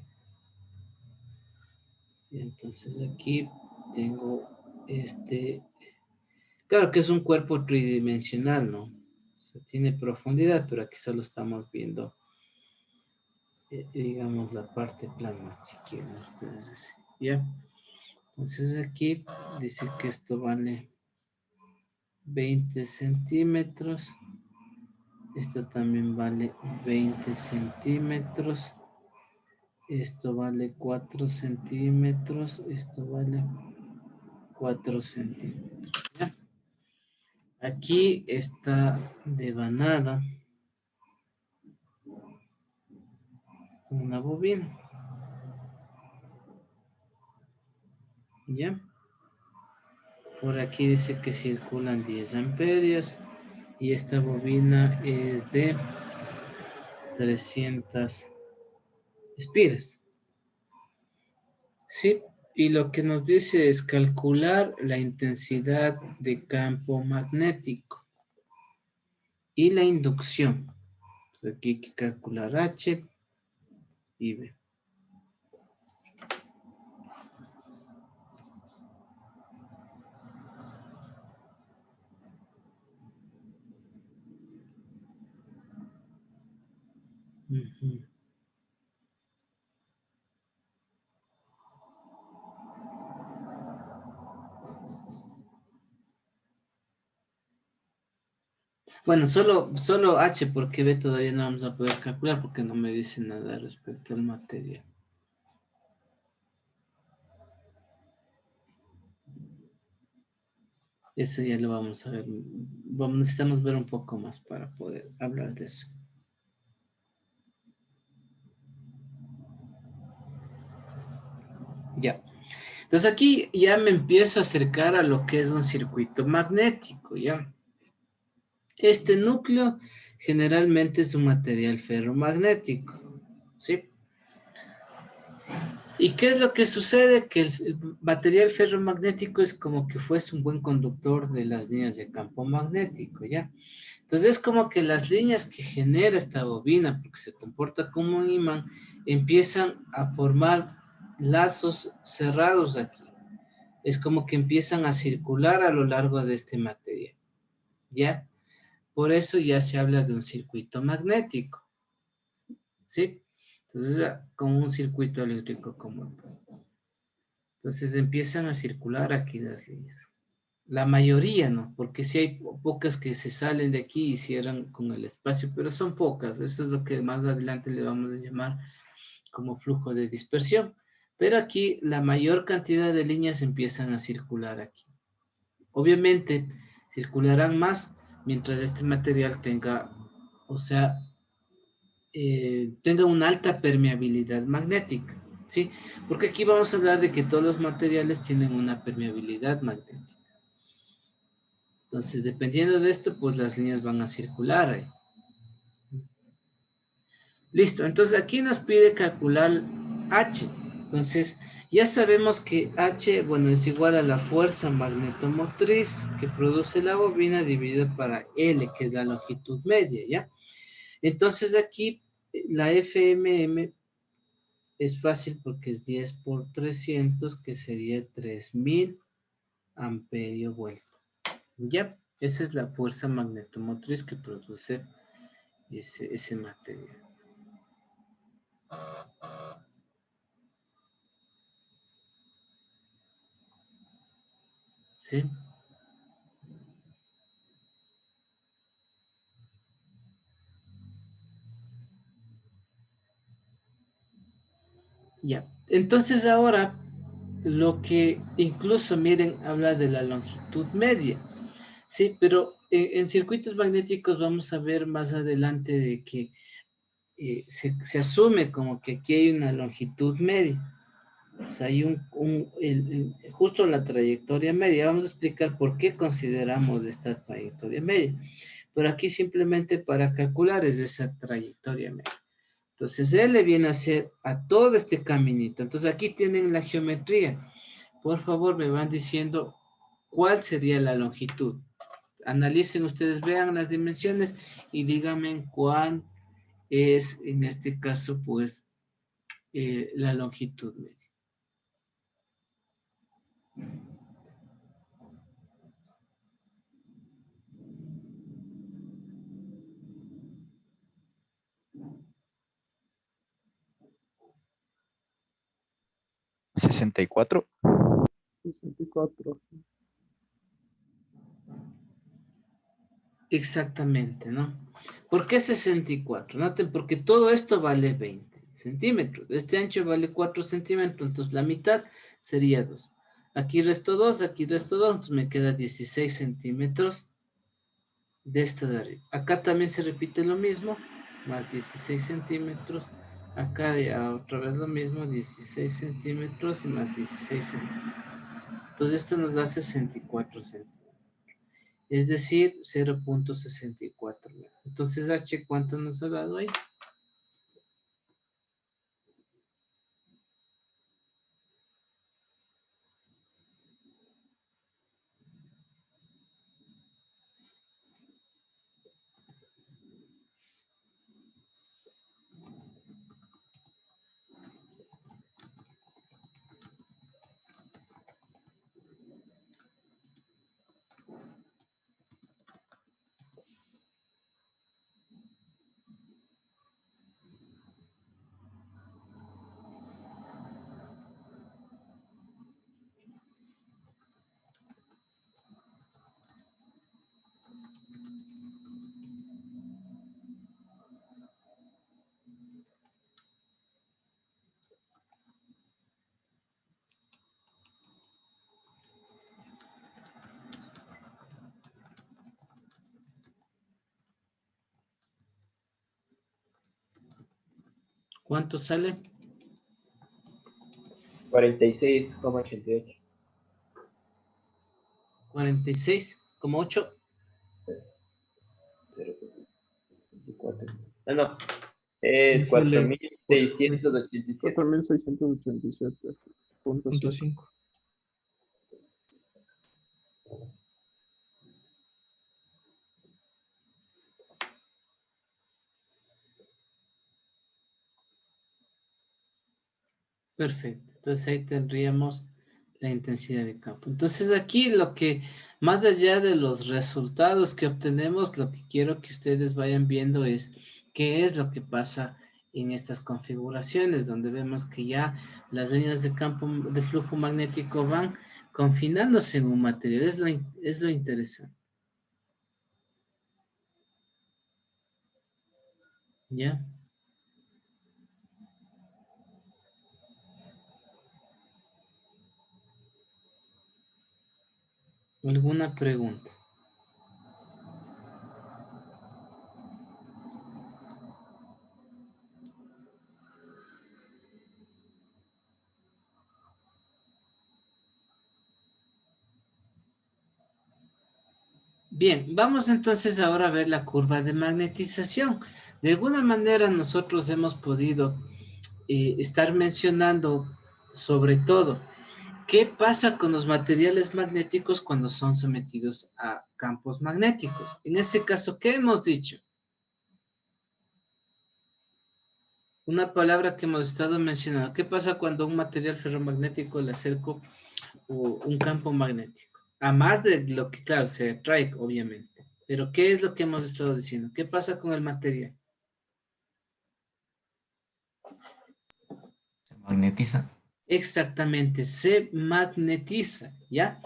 Y entonces aquí tengo claro que es un cuerpo tridimensional, ¿no? O sea, tiene profundidad, pero aquí solo estamos viendo, digamos, la parte plana, si quieren ustedes decir, ¿ya? Entonces aquí dice que esto vale 20 centímetros. Esto también vale 20 centímetros. Esto vale 4 centímetros. Esto vale 4 centímetros. ¿Ya? Aquí está devanada una bobina. ¿Ya? Por aquí dice que circulan 10 amperios y esta bobina es de 300 espiras. Sí, y lo que nos dice es calcular la intensidad de campo magnético y la inducción. Entonces, aquí hay que calcular H y B. Ujú. Bueno, solo H porque B todavía no vamos a poder calcular porque no me dice nada respecto al material. Eso ya lo vamos a ver. Necesitamos ver un poco más para poder hablar de eso. Ya. Entonces aquí ya me empiezo a acercar a lo que es un circuito magnético, ¿ya? Este núcleo generalmente es un material ferromagnético, ¿sí? ¿Y qué es lo que sucede? Que el material ferromagnético es como que fuese un buen conductor de las líneas de campo magnético, ¿ya? Entonces es como que las líneas que genera esta bobina, porque se comporta como un imán, empiezan a formar lazos cerrados aquí. Es como que empiezan a circular a lo largo de este material, ¿ya? Por eso ya se habla de un circuito magnético, ¿sí? Entonces, como un circuito eléctrico común. Entonces empiezan a circular aquí las líneas. La mayoría no, porque sí hay pocas que se salen de aquí y cierran con el espacio, pero son pocas. Eso es lo que más adelante le vamos a llamar como flujo de dispersión. Pero aquí la mayor cantidad de líneas empiezan a circular aquí. Obviamente circularán más mientras este material tenga, o sea, tenga una alta permeabilidad magnética, ¿sí? Porque aquí vamos a hablar de que todos los materiales tienen una permeabilidad magnética. Entonces, dependiendo de esto, pues las líneas van a circular ahí. Listo, entonces aquí nos pide calcular H. Entonces, ya sabemos que H, bueno, es igual a la fuerza magnetomotriz que produce la bobina dividida para L, que es la longitud media, ¿ya? Entonces aquí la FMM es fácil porque es 10 por 300, que sería 3000 amperio vuelta. ¿Ya? Esa es la fuerza magnetomotriz que produce ese material. ¿Sí? Ya. Entonces ahora, lo que incluso, miren, habla de la longitud media. Sí, pero en circuitos magnéticos vamos a ver más adelante de que se asume como que aquí hay una longitud media. O sea, hay justo la trayectoria media. Vamos a explicar por qué consideramos esta trayectoria media. Pero aquí simplemente para calcular es esa trayectoria media. Entonces, él le viene a hacer a todo este caminito. Entonces, aquí tienen la geometría. Por favor, me van diciendo cuál sería la longitud. Analicen ustedes, vean las dimensiones y díganme cuál es, en este caso, pues, la longitud media. ¿64? 64. Exactamente, ¿no? ¿Por qué 64? Noten, porque todo esto vale 20 centímetros. Este ancho vale 4 centímetros, entonces la mitad sería 2. Aquí resto 2, aquí resto 2, entonces me queda 16 centímetros de esto de arriba. Acá también se repite lo mismo, más 16 centímetros. Acá ya otra vez lo mismo, 16 centímetros y más 16 centímetros. Entonces esto nos da 64 centímetros. Es decir, 0.64. Entonces, H, ¿cuánto nos ha dado ahí? ¿Cuánto sale? 46,88. 46,8. 0,64. Ah, no. Es Sale 4.687. 4.687.5. 4.5. Perfecto. Entonces ahí tendríamos la intensidad de campo. Entonces aquí lo que, más allá de los resultados que obtenemos, lo que quiero que ustedes vayan viendo es qué es lo que pasa en estas configuraciones, donde vemos que ya las líneas de campo de flujo magnético van confinándose en un material. Es lo interesante. ¿Ya? ¿Alguna pregunta? Bien, vamos entonces ahora a ver la curva de magnetización. De alguna manera nosotros hemos podido estar mencionando sobre todo qué pasa con los materiales magnéticos cuando son sometidos a campos magnéticos. En ese caso, ¿qué hemos dicho? Una palabra que hemos estado mencionando. ¿Qué pasa cuando un material ferromagnético le acerco un campo magnético? A más de lo que, claro, se atrae, obviamente. Pero, ¿qué es lo que hemos estado diciendo? ¿Qué pasa con el material? Se magnetiza. Exactamente, se magnetiza, ¿ya?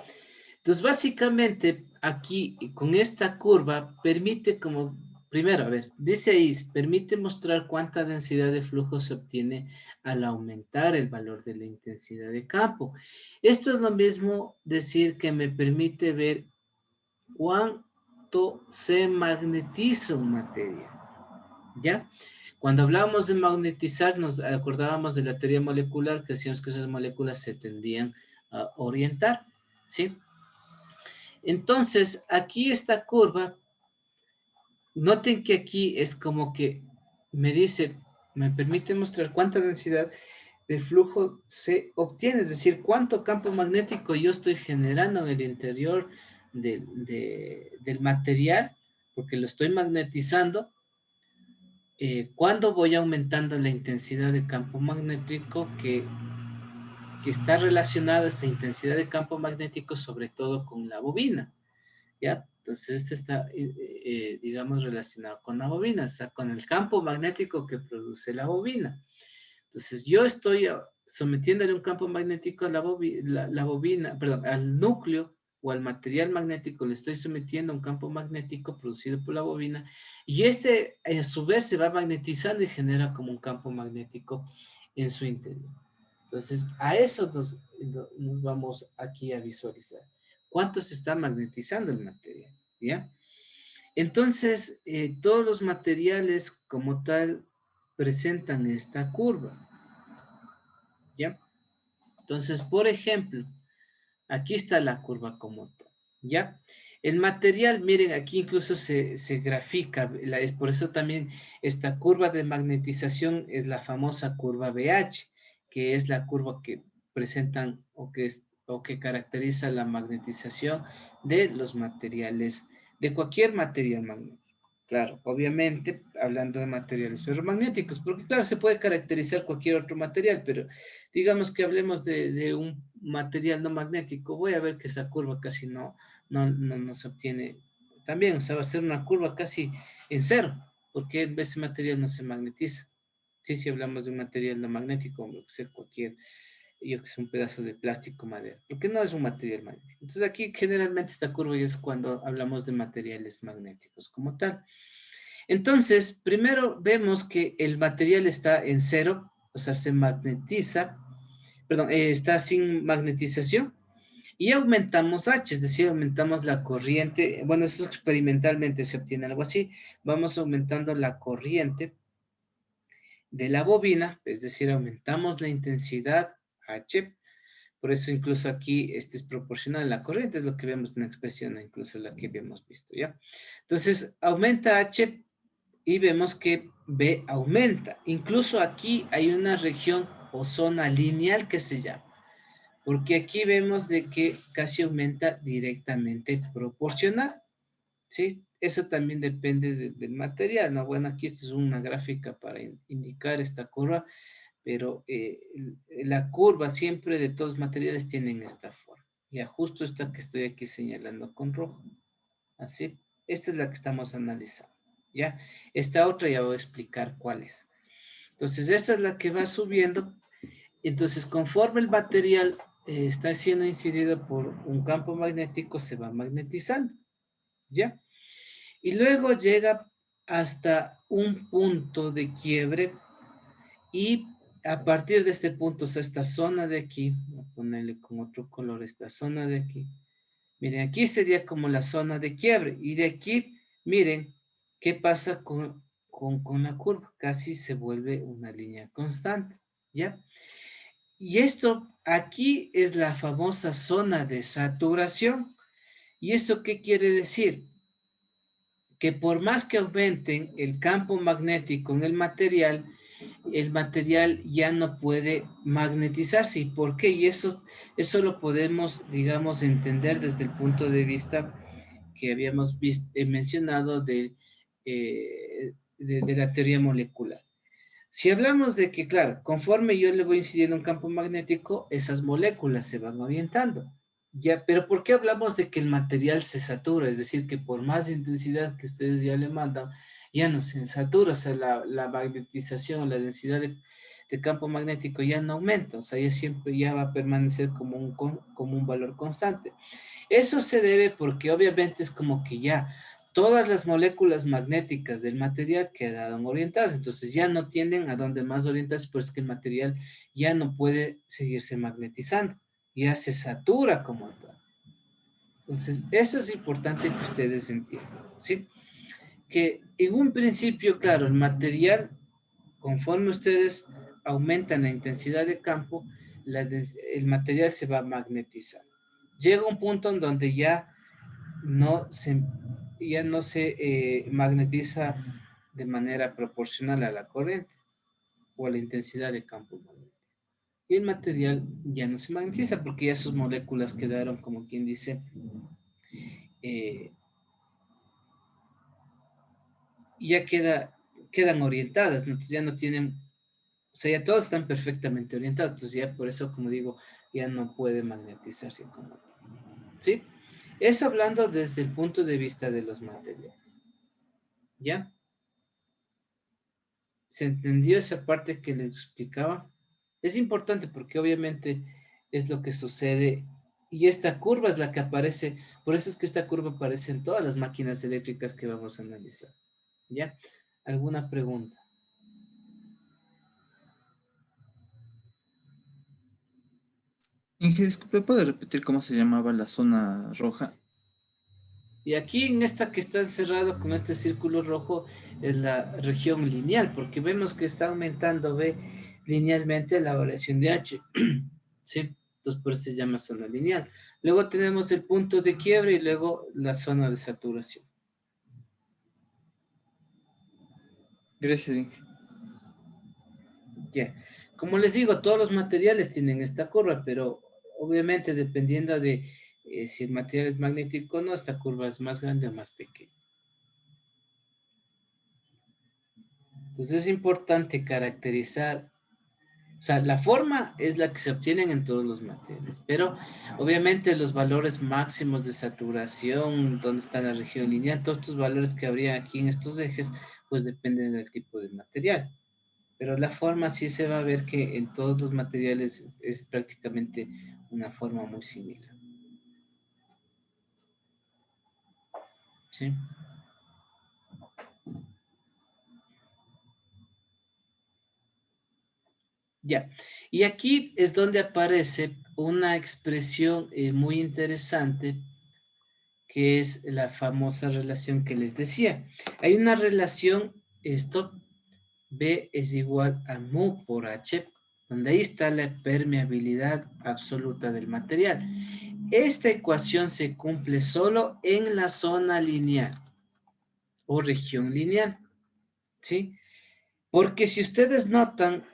Entonces, básicamente, aquí, con esta curva, permite como, primero, a ver, dice ahí, permite mostrar cuánta densidad de flujo se obtiene al aumentar el valor de la intensidad de campo. Esto es lo mismo decir que me permite ver cuánto se magnetiza un material, ¿ya? Cuando hablábamos de magnetizar, nos acordábamos de la teoría molecular, que decíamos que esas moléculas se tendían a orientar, ¿sí? Entonces, aquí esta curva, noten que aquí es como que me dice, me permite mostrar cuánta densidad de flujo se obtiene, es decir, cuánto campo magnético yo estoy generando en el interior del material, porque lo estoy magnetizando, cuando voy aumentando la intensidad de campo magnético que está relacionado esta intensidad de campo magnético sobre todo con la bobina, ¿ya? Entonces este está, digamos, relacionado con la bobina, o sea, con el campo magnético que produce la bobina. Entonces, yo estoy sometiéndole un campo magnético a la bobina, perdón, al núcleo o al material magnético, le estoy sometiendo a un campo magnético producido por la bobina, y este a su vez se va magnetizando y genera como un campo magnético en su interior. Entonces, a eso nos vamos aquí a visualizar. ¿Cuánto se está magnetizando el material? ¿Ya? Entonces, todos los materiales como tal presentan esta curva. ¿Ya? Entonces, por ejemplo, aquí está la curva como tal. ¿Ya? El material, miren, aquí incluso se grafica, es por eso también esta curva de magnetización es la famosa curva BH, que es la curva que presentan o que caracteriza la magnetización de los materiales, de cualquier material magnético. Claro, obviamente, hablando de materiales ferromagnéticos, porque claro, se puede caracterizar cualquier otro material, pero digamos que hablemos de un material no magnético, voy a ver que esa curva casi no se obtiene también, o sea, va a ser una curva casi en cero, porque ese material no se magnetiza. Sí, si hablamos de un material no magnético, como ser cualquier, yo que sé, un pedazo de plástico, madera, porque no es un material magnético. Entonces aquí generalmente esta curva es cuando hablamos de materiales magnéticos como tal. Entonces, primero vemos que el material está en cero, o sea, se magnetiza, perdón, está sin magnetización, y aumentamos H, es decir, aumentamos la corriente. Bueno, eso experimentalmente se obtiene algo así. Vamos aumentando la corriente de la bobina, es decir, aumentamos la intensidad H. Por eso incluso aquí este es proporcional a la corriente, es lo que vemos en la expresión, incluso la que habíamos visto, ¿ya? Entonces, aumenta H y vemos que B aumenta. Incluso aquí hay una región o zona lineal que se llama, porque aquí vemos de que casi aumenta directamente proporcional, ¿sí? Eso también depende del material, ¿no? Bueno, aquí esta es una gráfica para indicar esta curva, pero la curva siempre de todos los materiales tienen esta forma. Ya justo esta que estoy aquí señalando con rojo. Así, esta es la que estamos analizando, ¿ya? Esta otra ya voy a explicar cuál es. Entonces, esta es la que va subiendo. Entonces, conforme el material está siendo incidido por un campo magnético, se va magnetizando, ¿ya? Y luego llega hasta un punto de quiebre y a partir de este punto, o sea, esta zona de aquí, voy a ponerle con otro color esta zona de aquí. Miren, aquí sería como la zona de quiebre y de aquí, miren, ¿qué pasa con la curva? Casi se vuelve una línea constante, ¿ya? Y esto aquí es la famosa zona de saturación. ¿Y eso qué quiere decir? Que por más que aumenten el campo magnético en el material ya no puede magnetizarse. ¿Y por qué? Y eso lo podemos, digamos, entender desde el punto de vista que habíamos mencionado de la teoría molecular. Si hablamos de que, claro, conforme yo le voy incidiendo un campo magnético, esas moléculas se van orientando. Ya, pero ¿por qué hablamos de que el material se satura? Es decir, que por más intensidad que ustedes ya le mandan, ya no se satura, o sea, la magnetización, la densidad de campo magnético ya no aumenta, o sea, ya siempre ya va a permanecer como un valor constante. Eso se debe porque obviamente es como que ya todas las moléculas magnéticas del material quedaron orientadas, entonces ya no tienden a donde más orientarse, pues que el material ya no puede seguirse magnetizando, ya se satura como tal. Entonces, eso es importante que ustedes entiendan, ¿sí? Que en un principio, claro, el material, conforme ustedes aumentan la intensidad de campo, el material se va a magnetizar. Llega un punto en donde ya no se magnetiza de manera proporcional a la corriente o a la intensidad de campo magnético. Y el material ya no se magnetiza porque ya sus moléculas quedaron, como quien dice, ya quedan orientadas, ¿no? Entonces ya no tienen, o sea, ya todas están perfectamente orientadas, entonces ya por eso, como digo, ya no puede magnetizarse como tal, ¿sí? Eso hablando desde el punto de vista de los materiales, ¿ya? ¿Se entendió esa parte que les explicaba? Es importante porque obviamente es lo que sucede y esta curva es la que aparece, por eso es que esta curva aparece en todas las máquinas eléctricas que vamos a analizar. ¿Ya? ¿Alguna pregunta? Inge, disculpe, ¿puede repetir cómo se llamaba la zona roja? Y aquí en esta que está encerrado con este círculo rojo es la región lineal, porque vemos que está aumentando B linealmente la variación de H. ¿Sí? Entonces por eso se llama zona lineal. Luego tenemos el punto de quiebre y luego la zona de saturación. Gracias, Inge. Ya. Como les digo, todos los materiales tienen esta curva, pero obviamente dependiendo de si el material es magnético o no, esta curva es más grande o más pequeña. Entonces es importante caracterizar, o sea, la forma es la que se obtienen en todos los materiales, pero obviamente los valores máximos de saturación, dónde está la región lineal, todos estos valores que habría aquí en estos ejes, pues dependen del tipo de material. Pero la forma sí se va a ver que en todos los materiales es prácticamente una forma muy similar. ¿Sí? Ya. Y aquí es donde aparece una expresión muy interesante, que es la famosa relación que les decía. Hay una relación, esto, B es igual a mu por H, donde ahí está la permeabilidad absoluta del material. Esta ecuación se cumple solo en la zona lineal o región lineal, ¿sí? Porque si ustedes notan,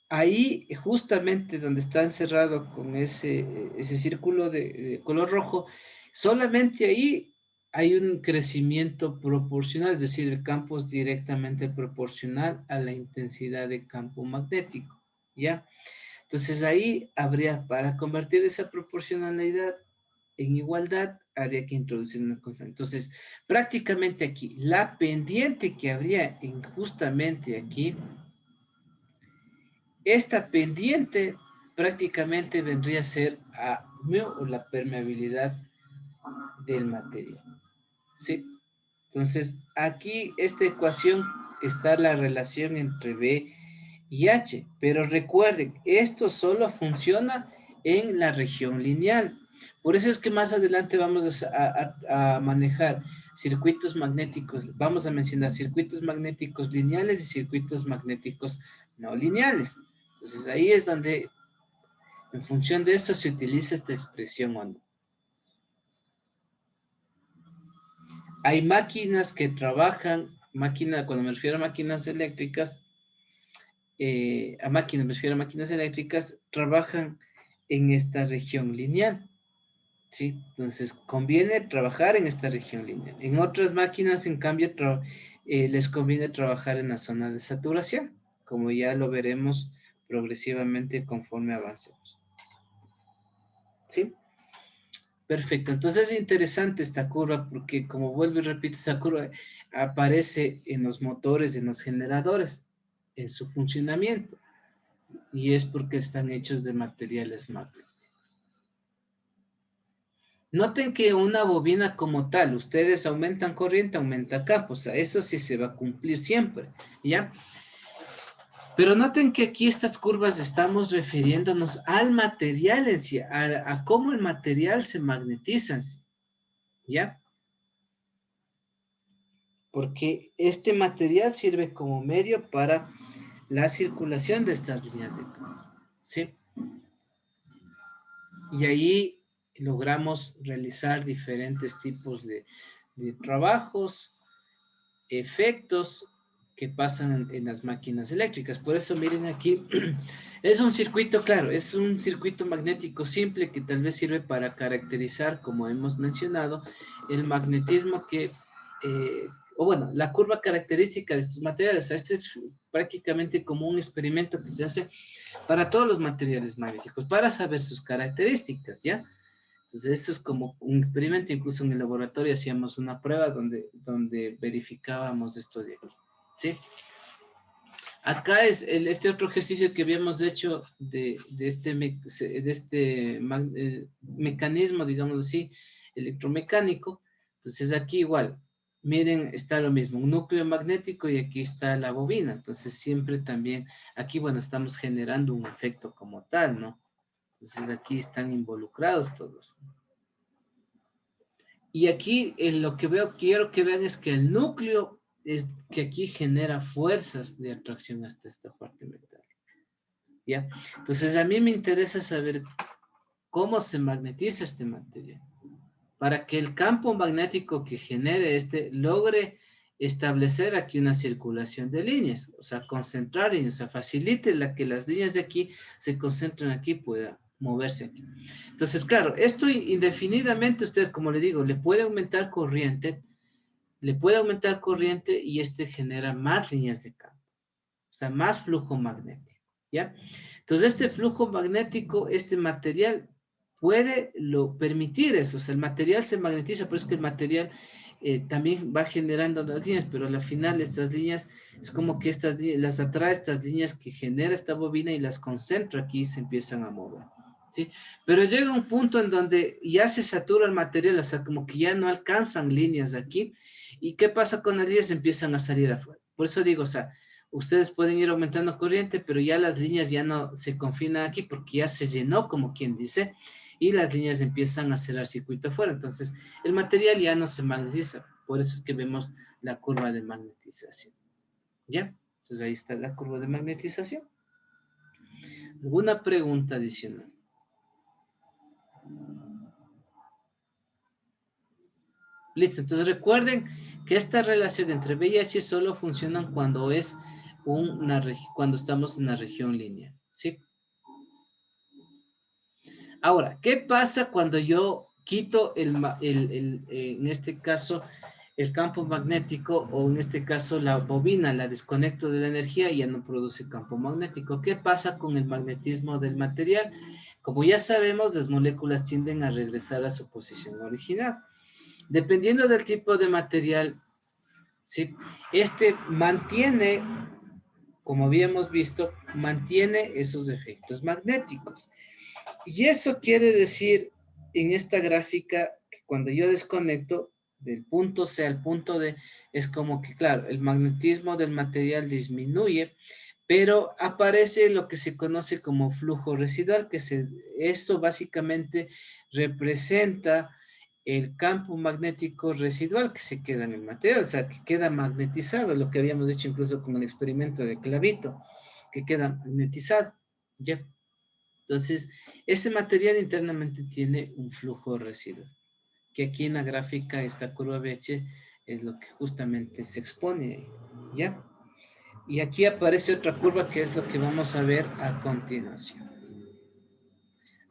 ahí justamente donde está encerrado con ese círculo de color rojo, solamente ahí hay un crecimiento proporcional, es decir, el campo es directamente proporcional a la intensidad de campo magnético, ¿ya? Entonces ahí habría, para convertir esa proporcionalidad en igualdad, habría que introducir una constante. Entonces, prácticamente aquí, la pendiente que habría en justamente aquí, esta pendiente prácticamente vendría a ser a mu o la permeabilidad del material. ¿Sí? Entonces, aquí esta ecuación está la relación entre B y H, pero recuerden, esto solo funciona en la región lineal. Por eso es que más adelante vamos a manejar circuitos magnéticos, vamos a mencionar circuitos magnéticos lineales y circuitos magnéticos no lineales. Entonces ahí es donde, en función de eso, se utiliza esta expresión o no. Hay máquinas que trabajan, cuando me refiero a máquinas eléctricas, me refiero a máquinas eléctricas, trabajan en esta región lineal, ¿sí? Entonces, conviene trabajar en esta región lineal. En otras máquinas, en cambio, les conviene trabajar en la zona de saturación, como ya lo veremos progresivamente conforme avancemos. ¿Sí? Perfecto. Entonces es interesante esta curva porque, como vuelvo y repito, esta curva aparece en los motores, en los generadores, en su funcionamiento. Y es porque están hechos de materiales magnéticos. Noten que una bobina como tal, ustedes aumentan corriente, aumenta campo, o sea, eso sí se va a cumplir siempre, ¿ya? Pero noten que aquí estas curvas estamos refiriéndonos al material en sí, a cómo el material se magnetiza en sí, ¿ya? Porque este material sirve como medio para la circulación de estas líneas de campo, ¿sí? Y ahí logramos realizar diferentes tipos de trabajos, efectos que pasan en las máquinas eléctricas. Por eso miren aquí, es un circuito, claro, es un circuito magnético simple que tal vez sirve para caracterizar, como hemos mencionado, el magnetismo que, o bueno, la curva característica de estos materiales. Este es prácticamente como un experimento que se hace para todos los materiales magnéticos, para saber sus características, ¿ya? Entonces, esto es como un experimento, incluso en el laboratorio hacíamos una prueba donde verificábamos esto de aquí, ¿sí? Acá es este otro ejercicio que habíamos hecho de este mecanismo, digamos así, electromecánico. Entonces aquí igual, miren, está lo mismo, un núcleo magnético y aquí está la bobina. Entonces siempre también, aquí bueno, estamos generando un efecto como tal, ¿no? Entonces aquí están involucrados todos. Y aquí lo que quiero que vean es que el núcleo es que aquí genera fuerzas de atracción hasta esta parte metálica. ¿Ya? Entonces a mí me interesa saber cómo se magnetiza este material. Para que el campo magnético que genere logre establecer aquí una circulación de líneas. O sea, concentrar y facilite que las líneas de aquí se concentren aquí, pueda moverse aquí. Entonces, claro, esto indefinidamente usted, como le digo, le puede aumentar corriente y genera más líneas de campo. O sea, más flujo magnético, ¿ya? Entonces, este flujo magnético, este material puede permitir eso. O sea, el material se magnetiza, por eso que el material también va generando las líneas, pero al final estas líneas, es como que las atrae estas líneas que genera esta bobina y las concentra aquí y se empiezan a mover, ¿sí? Pero llega un punto en donde ya se satura el material, o sea, como que ya no alcanzan líneas aquí. ¿Y qué pasa con las líneas? Empiezan a salir afuera. Por eso digo, o sea, ustedes pueden ir aumentando corriente, pero ya las líneas ya no se confinan aquí porque ya se llenó, como quien dice, y las líneas empiezan a cerrar circuito afuera. Entonces, el material ya no se magnetiza. Por eso es que vemos la curva de magnetización. ¿Ya? Entonces, ahí está la curva de magnetización. ¿Alguna pregunta adicional? Listo, entonces recuerden que esta relación entre B y H solo funcionan cuando cuando estamos en una región lineal, ¿sí? Ahora, ¿qué pasa cuando yo quito en este caso el campo magnético o en este caso la bobina, la desconecto de la energía y ya no produce campo magnético? ¿Qué pasa con el magnetismo del material? Como ya sabemos, las moléculas tienden a regresar a su posición original. Dependiendo del tipo de material, ¿sí? Mantiene, como habíamos visto, mantiene esos efectos magnéticos. Y eso quiere decir en esta gráfica que cuando yo desconecto del punto C al punto D, es como que, claro, el magnetismo del material disminuye, pero aparece lo que se conoce como flujo residual, esto básicamente representa el campo magnético residual que se queda en el material, o sea, que queda magnetizado, lo que habíamos hecho incluso con el experimento de clavito, que queda magnetizado, ¿ya? Entonces, ese material internamente tiene un flujo residual, que aquí en la gráfica, esta curva BH, es lo que justamente se expone ahí, ¿ya? Y aquí aparece otra curva que es lo que vamos a ver a continuación.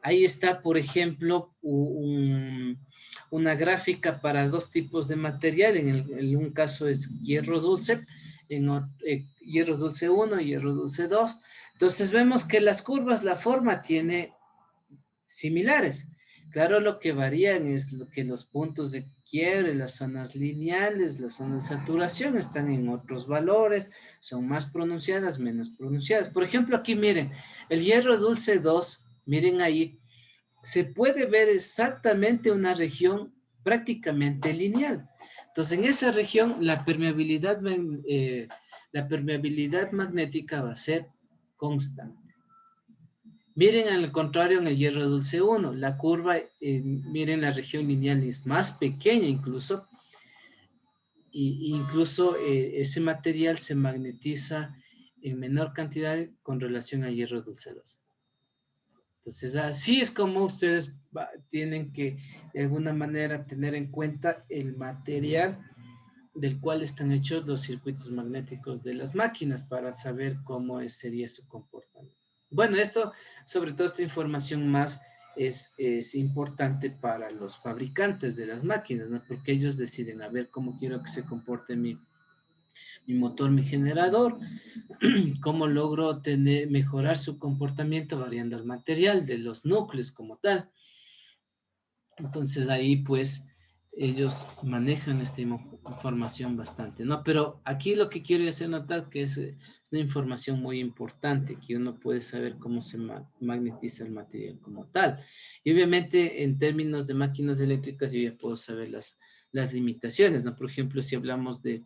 Ahí está, por ejemplo, una gráfica para dos tipos de material. En un caso es hierro dulce, hierro dulce 1 y hierro dulce 2. Entonces vemos que las curvas, la forma tiene similares. Claro, lo que varían es lo que los puntos de quiebre, las zonas lineales, las zonas de saturación están en otros valores, son más pronunciadas, menos pronunciadas. Por ejemplo, aquí miren, el hierro dulce 2, miren ahí, se puede ver exactamente una región prácticamente lineal. Entonces, en esa región, la permeabilidad magnética va a ser constante. Miren al contrario en el hierro dulce 1, la curva, miren la región lineal es más pequeña incluso, y incluso ese material se magnetiza en menor cantidad con relación al hierro dulce 2. Entonces, así es como ustedes tienen que, de alguna manera, tener en cuenta el material del cual están hechos los circuitos magnéticos de las máquinas para saber cómo sería su comportamiento. Bueno, sobre todo esta información más es importante para los fabricantes de las máquinas, ¿no? Porque ellos deciden, a ver, cómo quiero que se comporte mi motor, mi generador, cómo logro mejorar su comportamiento variando el material de los núcleos como tal. Entonces ahí pues ellos manejan esta información bastante, ¿no? Pero aquí lo que quiero hacer notar que es una información muy importante, que uno puede saber cómo se magnetiza el material como tal. Y obviamente en términos de máquinas eléctricas yo ya puedo saber las limitaciones, ¿no? Por ejemplo, si hablamos de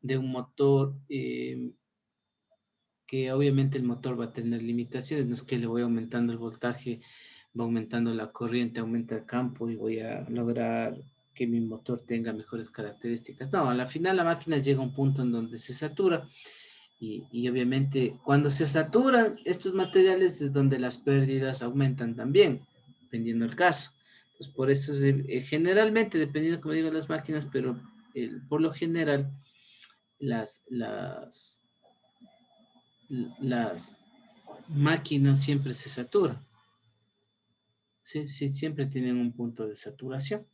un motor, que obviamente el motor va a tener limitaciones, no es que le voy aumentando el voltaje, va aumentando la corriente, aumenta el campo y voy a lograr que mi motor tenga mejores características. No, a la final la máquina llega a un punto en donde se satura y obviamente cuando se saturan estos materiales es donde las pérdidas aumentan también, dependiendo del caso. Entonces por eso generalmente, dependiendo como digo las máquinas, pero por lo general las máquinas siempre se saturan. Sí, sí, siempre tienen un punto de saturación.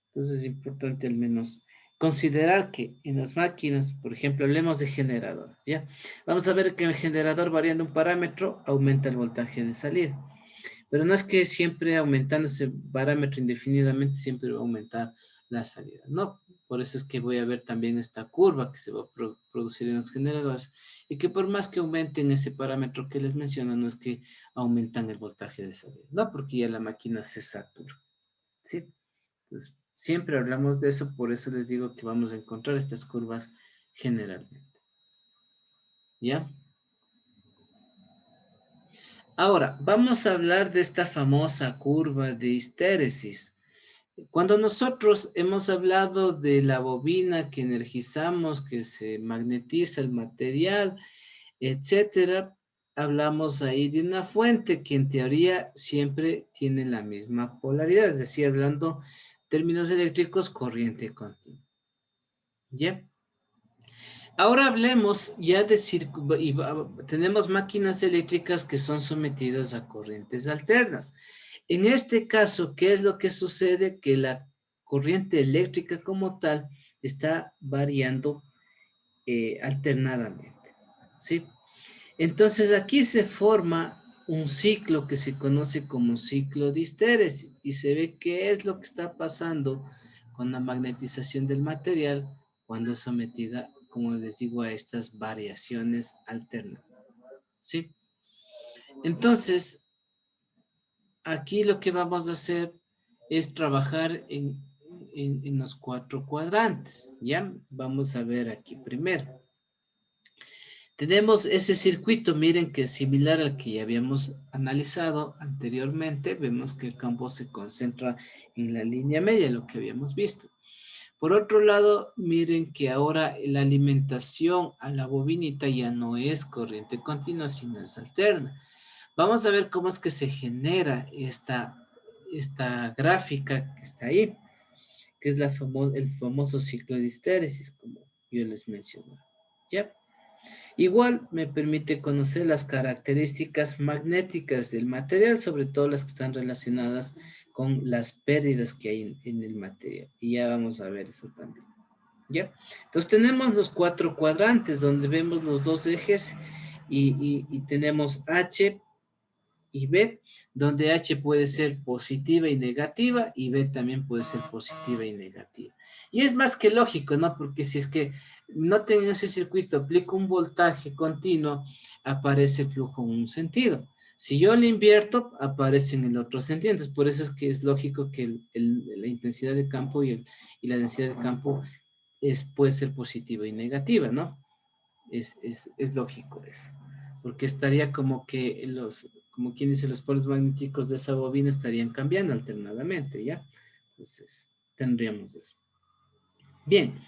Entonces es importante al menos considerar que en las máquinas, por ejemplo, hablemos de generadores, ¿ya? Vamos a ver que el generador variando un parámetro aumenta el voltaje de salida. Pero no es que siempre aumentando ese parámetro indefinidamente siempre va a aumentar la salida. No, por eso es que voy a ver también esta curva que se va a producir en los generadores y que por más que aumenten ese parámetro que les menciono, no es que aumentan el voltaje de salida. No, porque ya la máquina se satura. ¿Sí? Entonces, siempre hablamos de eso, por eso les digo que vamos a encontrar estas curvas generalmente. ¿Ya? Ahora, vamos a hablar de esta famosa curva de histéresis. Cuando nosotros hemos hablado de la bobina que energizamos, que se magnetiza el material, etcétera, hablamos ahí de una fuente que en teoría siempre tiene la misma polaridad, es decir, hablando términos eléctricos, corriente continua. ¿Ya? Ahora hablemos ya de tenemos máquinas eléctricas que son sometidas a corrientes alternas. En este caso, ¿qué es lo que sucede? Que la corriente eléctrica como tal está variando alternadamente, ¿sí? Entonces aquí se forma un ciclo que se conoce como ciclo de histéresis y se ve qué es lo que está pasando con la magnetización del material cuando es sometida, como les digo, a estas variaciones alternadas, ¿sí? Entonces, aquí lo que vamos a hacer es trabajar en los 4 cuadrantes, ¿ya? Vamos a ver aquí primero. Tenemos ese circuito, miren que es similar al que ya habíamos analizado anteriormente. Vemos que el campo se concentra en la línea media, lo que habíamos visto. Por otro lado, miren que ahora la alimentación a la bobinita ya no es corriente continua, sino es alterna. Vamos a ver cómo es que se genera esta gráfica que está ahí, que es el famoso ciclo de histéresis, como yo les mencioné. ¿Ya? Igual me permite conocer las características magnéticas del material, sobre todo las que están relacionadas con las pérdidas que hay en el material. Y ya vamos a ver eso también. ¿Ya? Entonces tenemos los 4 cuadrantes donde vemos los 2 ejes y tenemos H y B, donde H puede ser positiva y negativa y B también puede ser positiva y negativa. Y es más que lógico, ¿no? Porque si es que no tengo ese circuito, aplico un voltaje continuo, aparece el flujo en un sentido. Si yo le invierto, aparece en el otro sentido. Entonces, por eso es que es lógico que la intensidad de campo y la densidad de campo puede ser positiva y negativa, ¿no? Es lógico eso. Porque estaría como que como quien dice, los polos magnéticos de esa bobina estarían cambiando alternadamente, ¿ya? Entonces, tendríamos eso. Bien.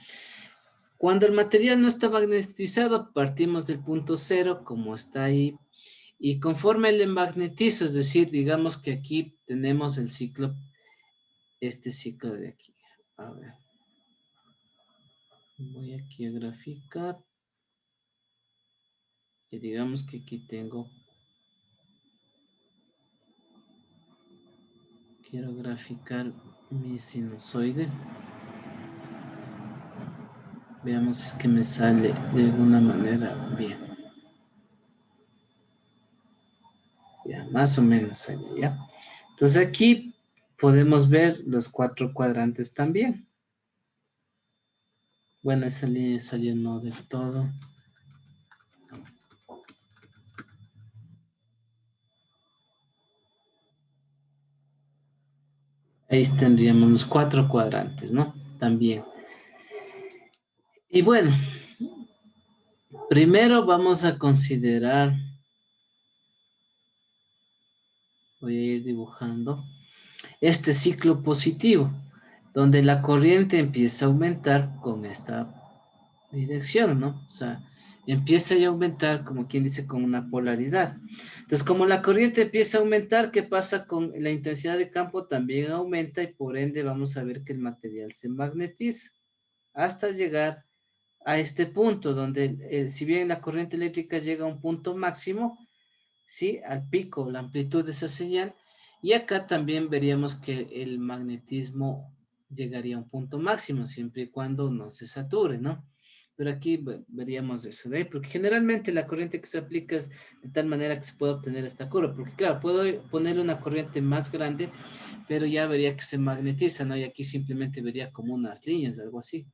Cuando el material no está magnetizado, partimos del punto cero, como está ahí, y conforme le magnetizo, es decir, digamos que aquí tenemos el ciclo, este ciclo de aquí. A ver. Voy aquí a graficar. Y digamos que aquí tengo, quiero graficar mi sinusoide. Veamos si es que me sale de alguna manera bien. Ya, más o menos sale, ¿ya? Entonces aquí podemos ver los 4 cuadrantes también. Bueno, esa línea salió no del todo. Ahí tendríamos los 4 cuadrantes, ¿no? También. Y bueno, primero vamos a considerar, voy a ir dibujando, este ciclo positivo, donde la corriente empieza a aumentar con esta dirección, ¿no? O sea, empieza a aumentar, como quien dice, con una polaridad. Entonces, como la corriente empieza a aumentar, ¿qué pasa con la intensidad de campo? También aumenta y por ende vamos a ver que el material se magnetiza hasta llegar a este punto donde, si bien la corriente eléctrica llega a un punto máximo, ¿sí? Al pico, la amplitud de esa señal, y acá también veríamos que el magnetismo llegaría a un punto máximo, siempre y cuando no se sature, ¿no? Pero aquí veríamos eso, ¿de? Porque generalmente la corriente que se aplica es de tal manera que se puede obtener esta curva, porque claro, puedo ponerle una corriente más grande, pero ya vería que se magnetiza, ¿no? Y aquí simplemente vería como unas líneas, algo así.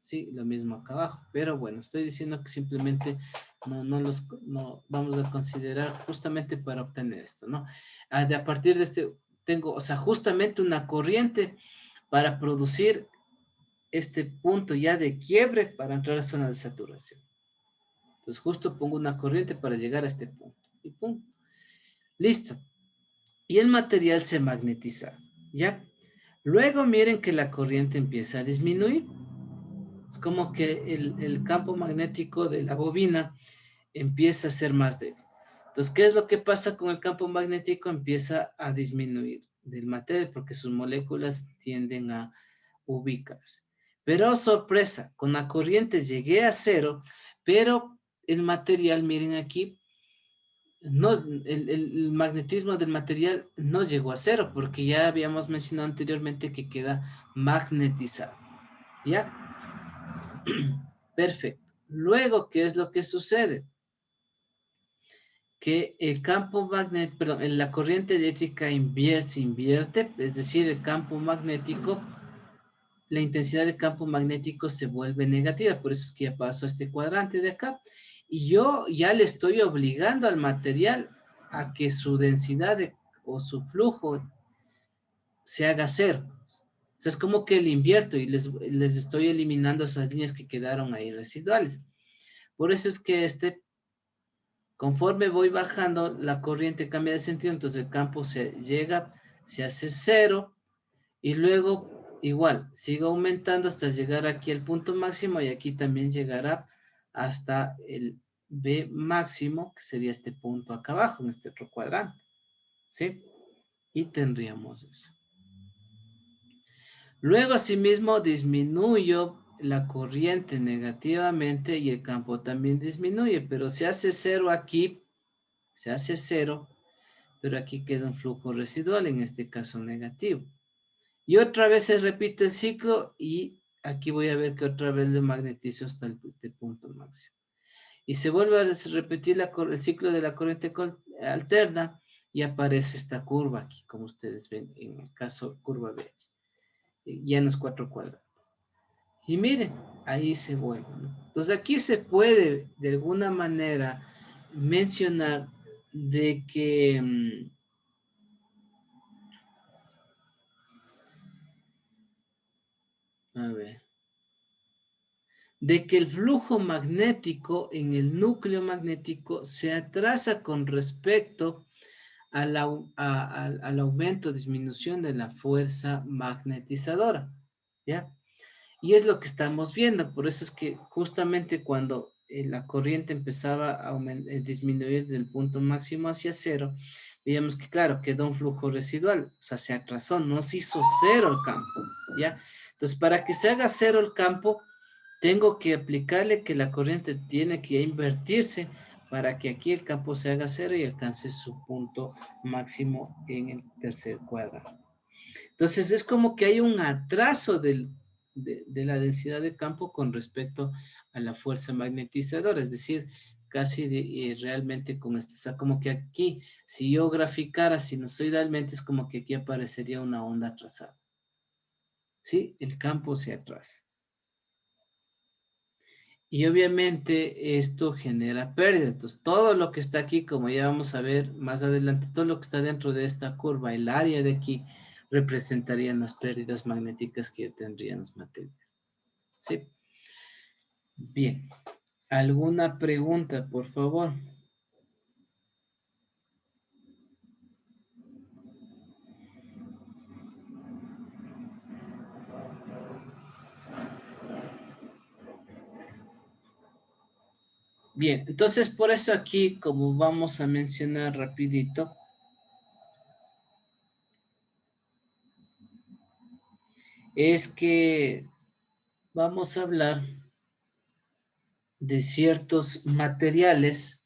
Sí, lo mismo acá abajo, pero bueno, estoy diciendo que simplemente no vamos a considerar justamente para obtener esto, ¿no? A partir de este, tengo, o sea, justamente una corriente para producir este punto ya de quiebre para entrar a la zona de saturación. Entonces justo pongo una corriente para llegar a este punto. Y pum. Listo. Y el material se magnetiza, ¿ya? Luego miren que la corriente empieza a disminuir. Es como que el campo magnético de la bobina empieza a ser más débil. Entonces, ¿qué es lo que pasa con el campo magnético? Empieza a disminuir del material porque sus moléculas tienden a ubicarse. Pero, sorpresa, con la corriente llegué a cero, pero el material, miren aquí, no, el magnetismo del material no llegó a cero porque ya habíamos mencionado anteriormente que queda magnetizado. ¿Ya? Perfecto. Luego, ¿qué es lo que sucede? Que el campo magnético, perdón, la corriente eléctrica se invierte, es decir, el campo magnético, la intensidad de campo magnético se vuelve negativa, por eso es que ya paso a este cuadrante de acá, y yo ya le estoy obligando al material a que su densidad o su flujo se haga cero. O sea, es como que le invierto y les estoy eliminando esas líneas que quedaron ahí residuales. Por eso es que conforme voy bajando, la corriente cambia de sentido, entonces el campo se hace cero, y luego igual, sigo aumentando hasta llegar aquí al punto máximo, y aquí también llegará hasta el B máximo, que sería este punto acá abajo, en este otro cuadrante, ¿sí? Y tendríamos eso. Luego, asimismo, disminuyo la corriente negativamente y el campo también disminuye, pero se hace cero aquí, se hace cero, pero aquí queda un flujo residual, en este caso negativo. Y otra vez se repite el ciclo y aquí voy a ver que otra vez le magnetizo hasta este punto máximo. Y se vuelve a repetir el ciclo de la corriente alterna y aparece esta curva aquí, como ustedes ven en el caso curva B, ya en los 4 cuadrantes. Y miren, ahí se vuelve, ¿no? Entonces aquí se puede de alguna manera mencionar de que a ver, de que el flujo magnético en el núcleo magnético se atrasa con respecto al aumento o disminución de la fuerza magnetizadora, ¿ya? Y es lo que estamos viendo, por eso es que justamente cuando la corriente empezaba a disminuir del punto máximo hacia cero, veíamos que claro, quedó un flujo residual, o sea, se atrasó, no se hizo cero el campo, ¿ya? Entonces, para que se haga cero el campo, tengo que aplicarle que la corriente tiene que invertirse para que aquí el campo se haga cero y alcance su punto máximo en el tercer cuadrante. Entonces, es como que hay un atraso de la densidad de campo con respecto a la fuerza magnetizadora, es decir, casi realmente con esto. O sea, como que aquí, si yo graficara sinusoidalmente, es como que aquí aparecería una onda trazada. ¿Sí? El campo hacia atrás. Y obviamente esto genera pérdida. Entonces, todo lo que está aquí, como ya vamos a ver más adelante, todo lo que está dentro de esta curva, el área de aquí, representarían las pérdidas magnéticas que tendrían los materiales. ¿Sí? Bien. ¿Alguna pregunta, por favor? Bien, entonces por eso aquí, como vamos a mencionar rapidito, es que vamos a hablar de ciertos materiales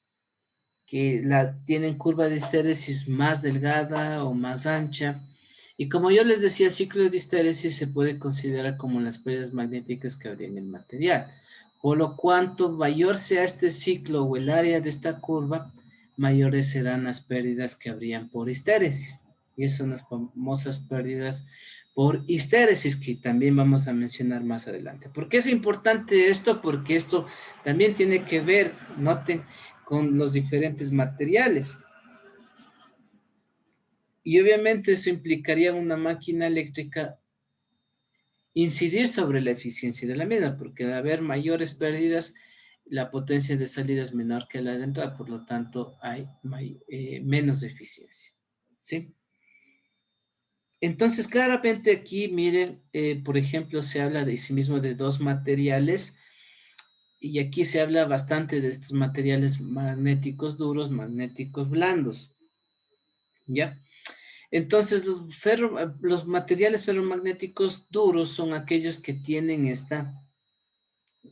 que tienen curva de histéresis más delgada o más ancha. Y como yo les decía, el ciclo de histéresis se puede considerar como las pérdidas magnéticas que habría en el material. Por lo cuanto mayor sea este ciclo o el área de esta curva, mayores serán las pérdidas que habrían por histéresis. Y esas son las famosas pérdidas por histéresis que también vamos a mencionar más adelante. ¿Por qué es importante esto? Porque esto también tiene que ver, noten, con los diferentes materiales. Y obviamente eso implicaría una máquina eléctrica incidir sobre la eficiencia de la misma, porque al haber mayores pérdidas, la potencia de salida es menor que la de entrada, por lo tanto hay menos eficiencia. ¿Sí? Entonces, claramente aquí, miren, por ejemplo, se habla de sí mismo de dos materiales, y aquí se habla bastante de estos materiales magnéticos duros, magnéticos blandos. ¿Ya? Entonces, los materiales ferromagnéticos duros son aquellos que tienen esta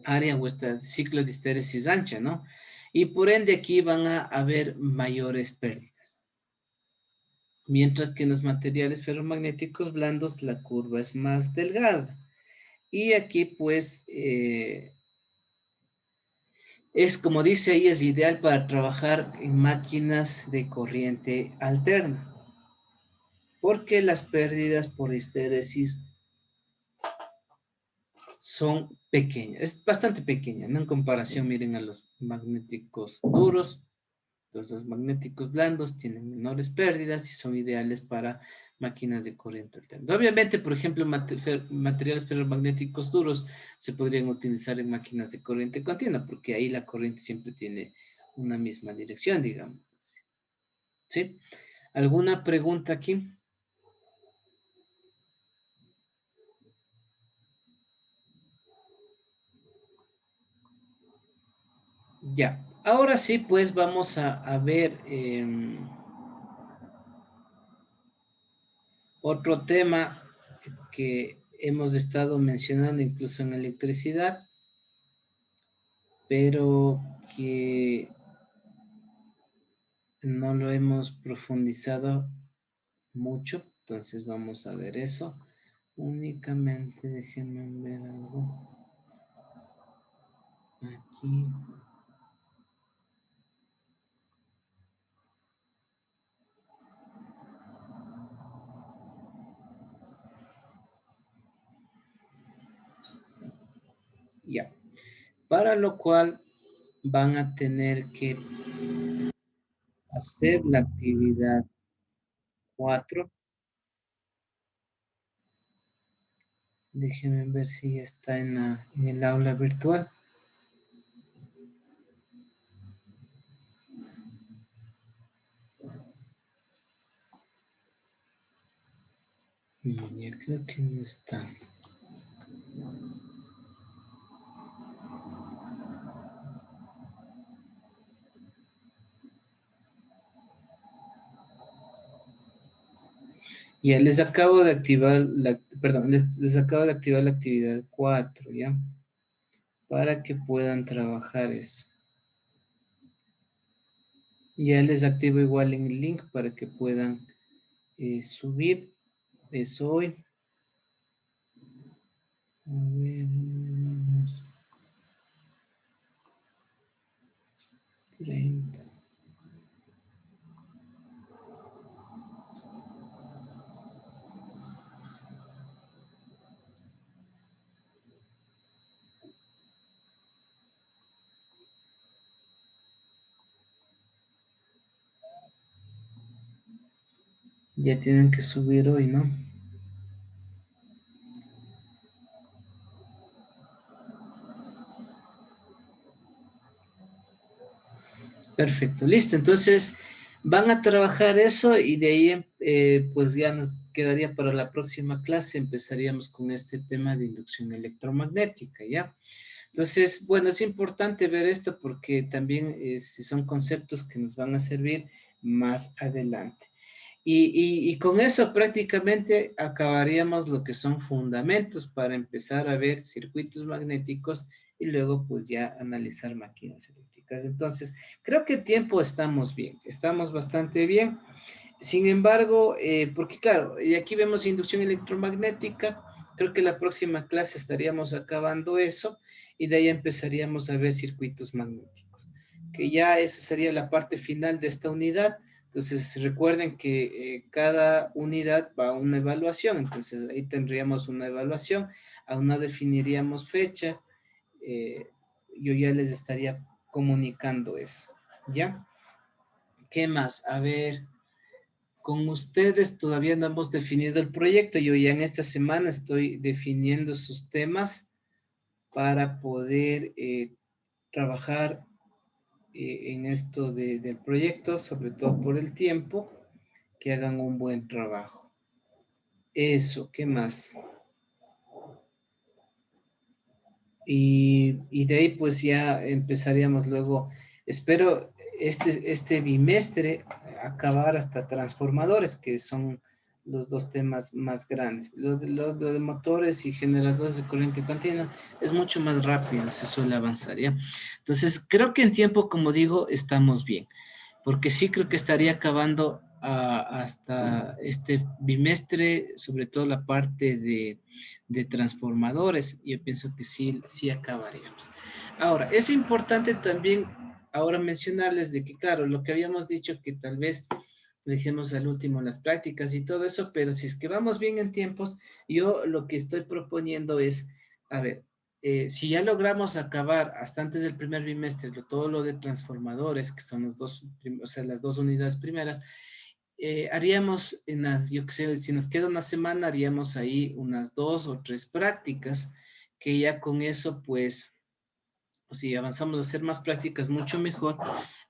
área o este ciclo de histéresis ancha, ¿no? Y por ende aquí van a haber mayores pérdidas. Mientras que en los materiales ferromagnéticos blandos la curva es más delgada. Y aquí pues es como dice ahí, es ideal para trabajar en máquinas de corriente alterna. Porque las pérdidas por histéresis son pequeñas, es bastante pequeña, ¿no? En comparación, miren, a los magnéticos duros. Entonces, los magnéticos blandos tienen menores pérdidas y son ideales para máquinas de corriente alterna. Obviamente, por ejemplo, materiales ferromagnéticos duros se podrían utilizar en máquinas de corriente continua, porque ahí la corriente siempre tiene una misma dirección, digamos. ¿Sí? ¿Alguna pregunta aquí? Ya, ahora sí, pues vamos a ver otro tema que hemos estado mencionando incluso en electricidad, pero que no lo hemos profundizado mucho, entonces vamos a ver eso. Únicamente déjenme ver algo aquí. Ya, para lo cual van a tener que hacer la actividad 4. Déjenme ver si está en el aula virtual. Ya creo que no está. Ya les acabo de activar perdón, les acabo de activar la actividad 4, ¿ya? Para que puedan trabajar eso. Ya les activo igual en el link para que puedan subir eso hoy. A ver. 30. Ya tienen que subir hoy, ¿no? Perfecto, listo. Entonces, van a trabajar eso y de ahí, pues ya nos quedaría para la próxima clase, empezaríamos con este tema de inducción electromagnética, ¿ya? Entonces, bueno, es importante ver esto porque también son conceptos que nos van a servir más adelante. Y con eso prácticamente acabaríamos lo que son fundamentos para empezar a ver circuitos magnéticos y luego pues ya analizar máquinas eléctricas. Entonces, creo que en tiempo estamos bien, estamos bastante bien. Sin embargo, porque claro, y aquí vemos inducción electromagnética, creo que la próxima clase estaríamos acabando eso y de ahí empezaríamos a ver circuitos magnéticos, que ya eso sería la parte final de esta unidad. Entonces, recuerden que cada unidad va a una evaluación, entonces ahí tendríamos una evaluación, aún no definiríamos fecha, yo ya les estaría comunicando eso, ¿ya? ¿Qué más? A ver, con ustedes todavía no hemos definido el proyecto, yo ya en esta semana estoy definiendo sus temas para poder trabajar en esto del proyecto, sobre todo por el tiempo, que hagan un buen trabajo. Eso, ¿qué más? Y de ahí pues ya empezaríamos luego, espero este bimestre acabar hasta transformadores, que son los dos temas más grandes. Lo de motores y generadores de corriente continua es mucho más rápido, se suele avanzar, ¿ya? Entonces, creo que en tiempo, como digo, estamos bien, porque sí creo que estaría acabando hasta este bimestre, sobre todo la parte de transformadores, yo pienso que sí acabaríamos. Ahora, es importante también ahora mencionarles de que, claro, lo que habíamos dicho que tal vez dejemos al último las prácticas y todo eso, pero si es que vamos bien en tiempos, yo lo que estoy proponiendo es, a ver, si ya logramos acabar hasta antes del primer bimestre todo lo de transformadores, que son los dos, o sea, las dos unidades primeras, haríamos, yo que sé, si nos queda una semana, haríamos ahí unas 2 o 3 prácticas, que ya con eso, pues, o si avanzamos a hacer más prácticas, mucho mejor,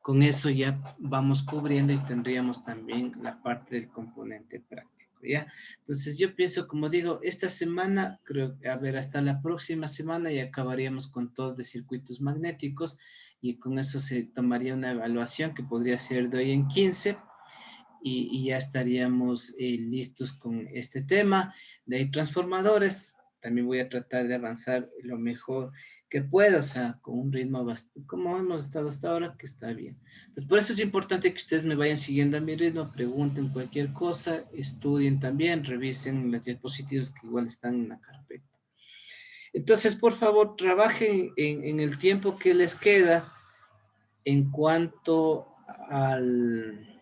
con eso ya vamos cubriendo y tendríamos también la parte del componente práctico, ¿ya? Entonces yo pienso, como digo, esta semana, creo, a ver, hasta la próxima semana ya acabaríamos con todo de circuitos magnéticos y con eso se tomaría una evaluación que podría ser de hoy en 15 y ya estaríamos listos con este tema. De ahí transformadores, también voy a tratar de avanzar lo mejor que pueda, o sea, con un ritmo bastante, como hemos estado hasta ahora, que está bien. Entonces, por eso es importante que ustedes me vayan siguiendo a mi ritmo, pregunten cualquier cosa, estudien también, revisen las diapositivas que igual están en la carpeta. Entonces, por favor, trabajen en el tiempo que les queda en cuanto al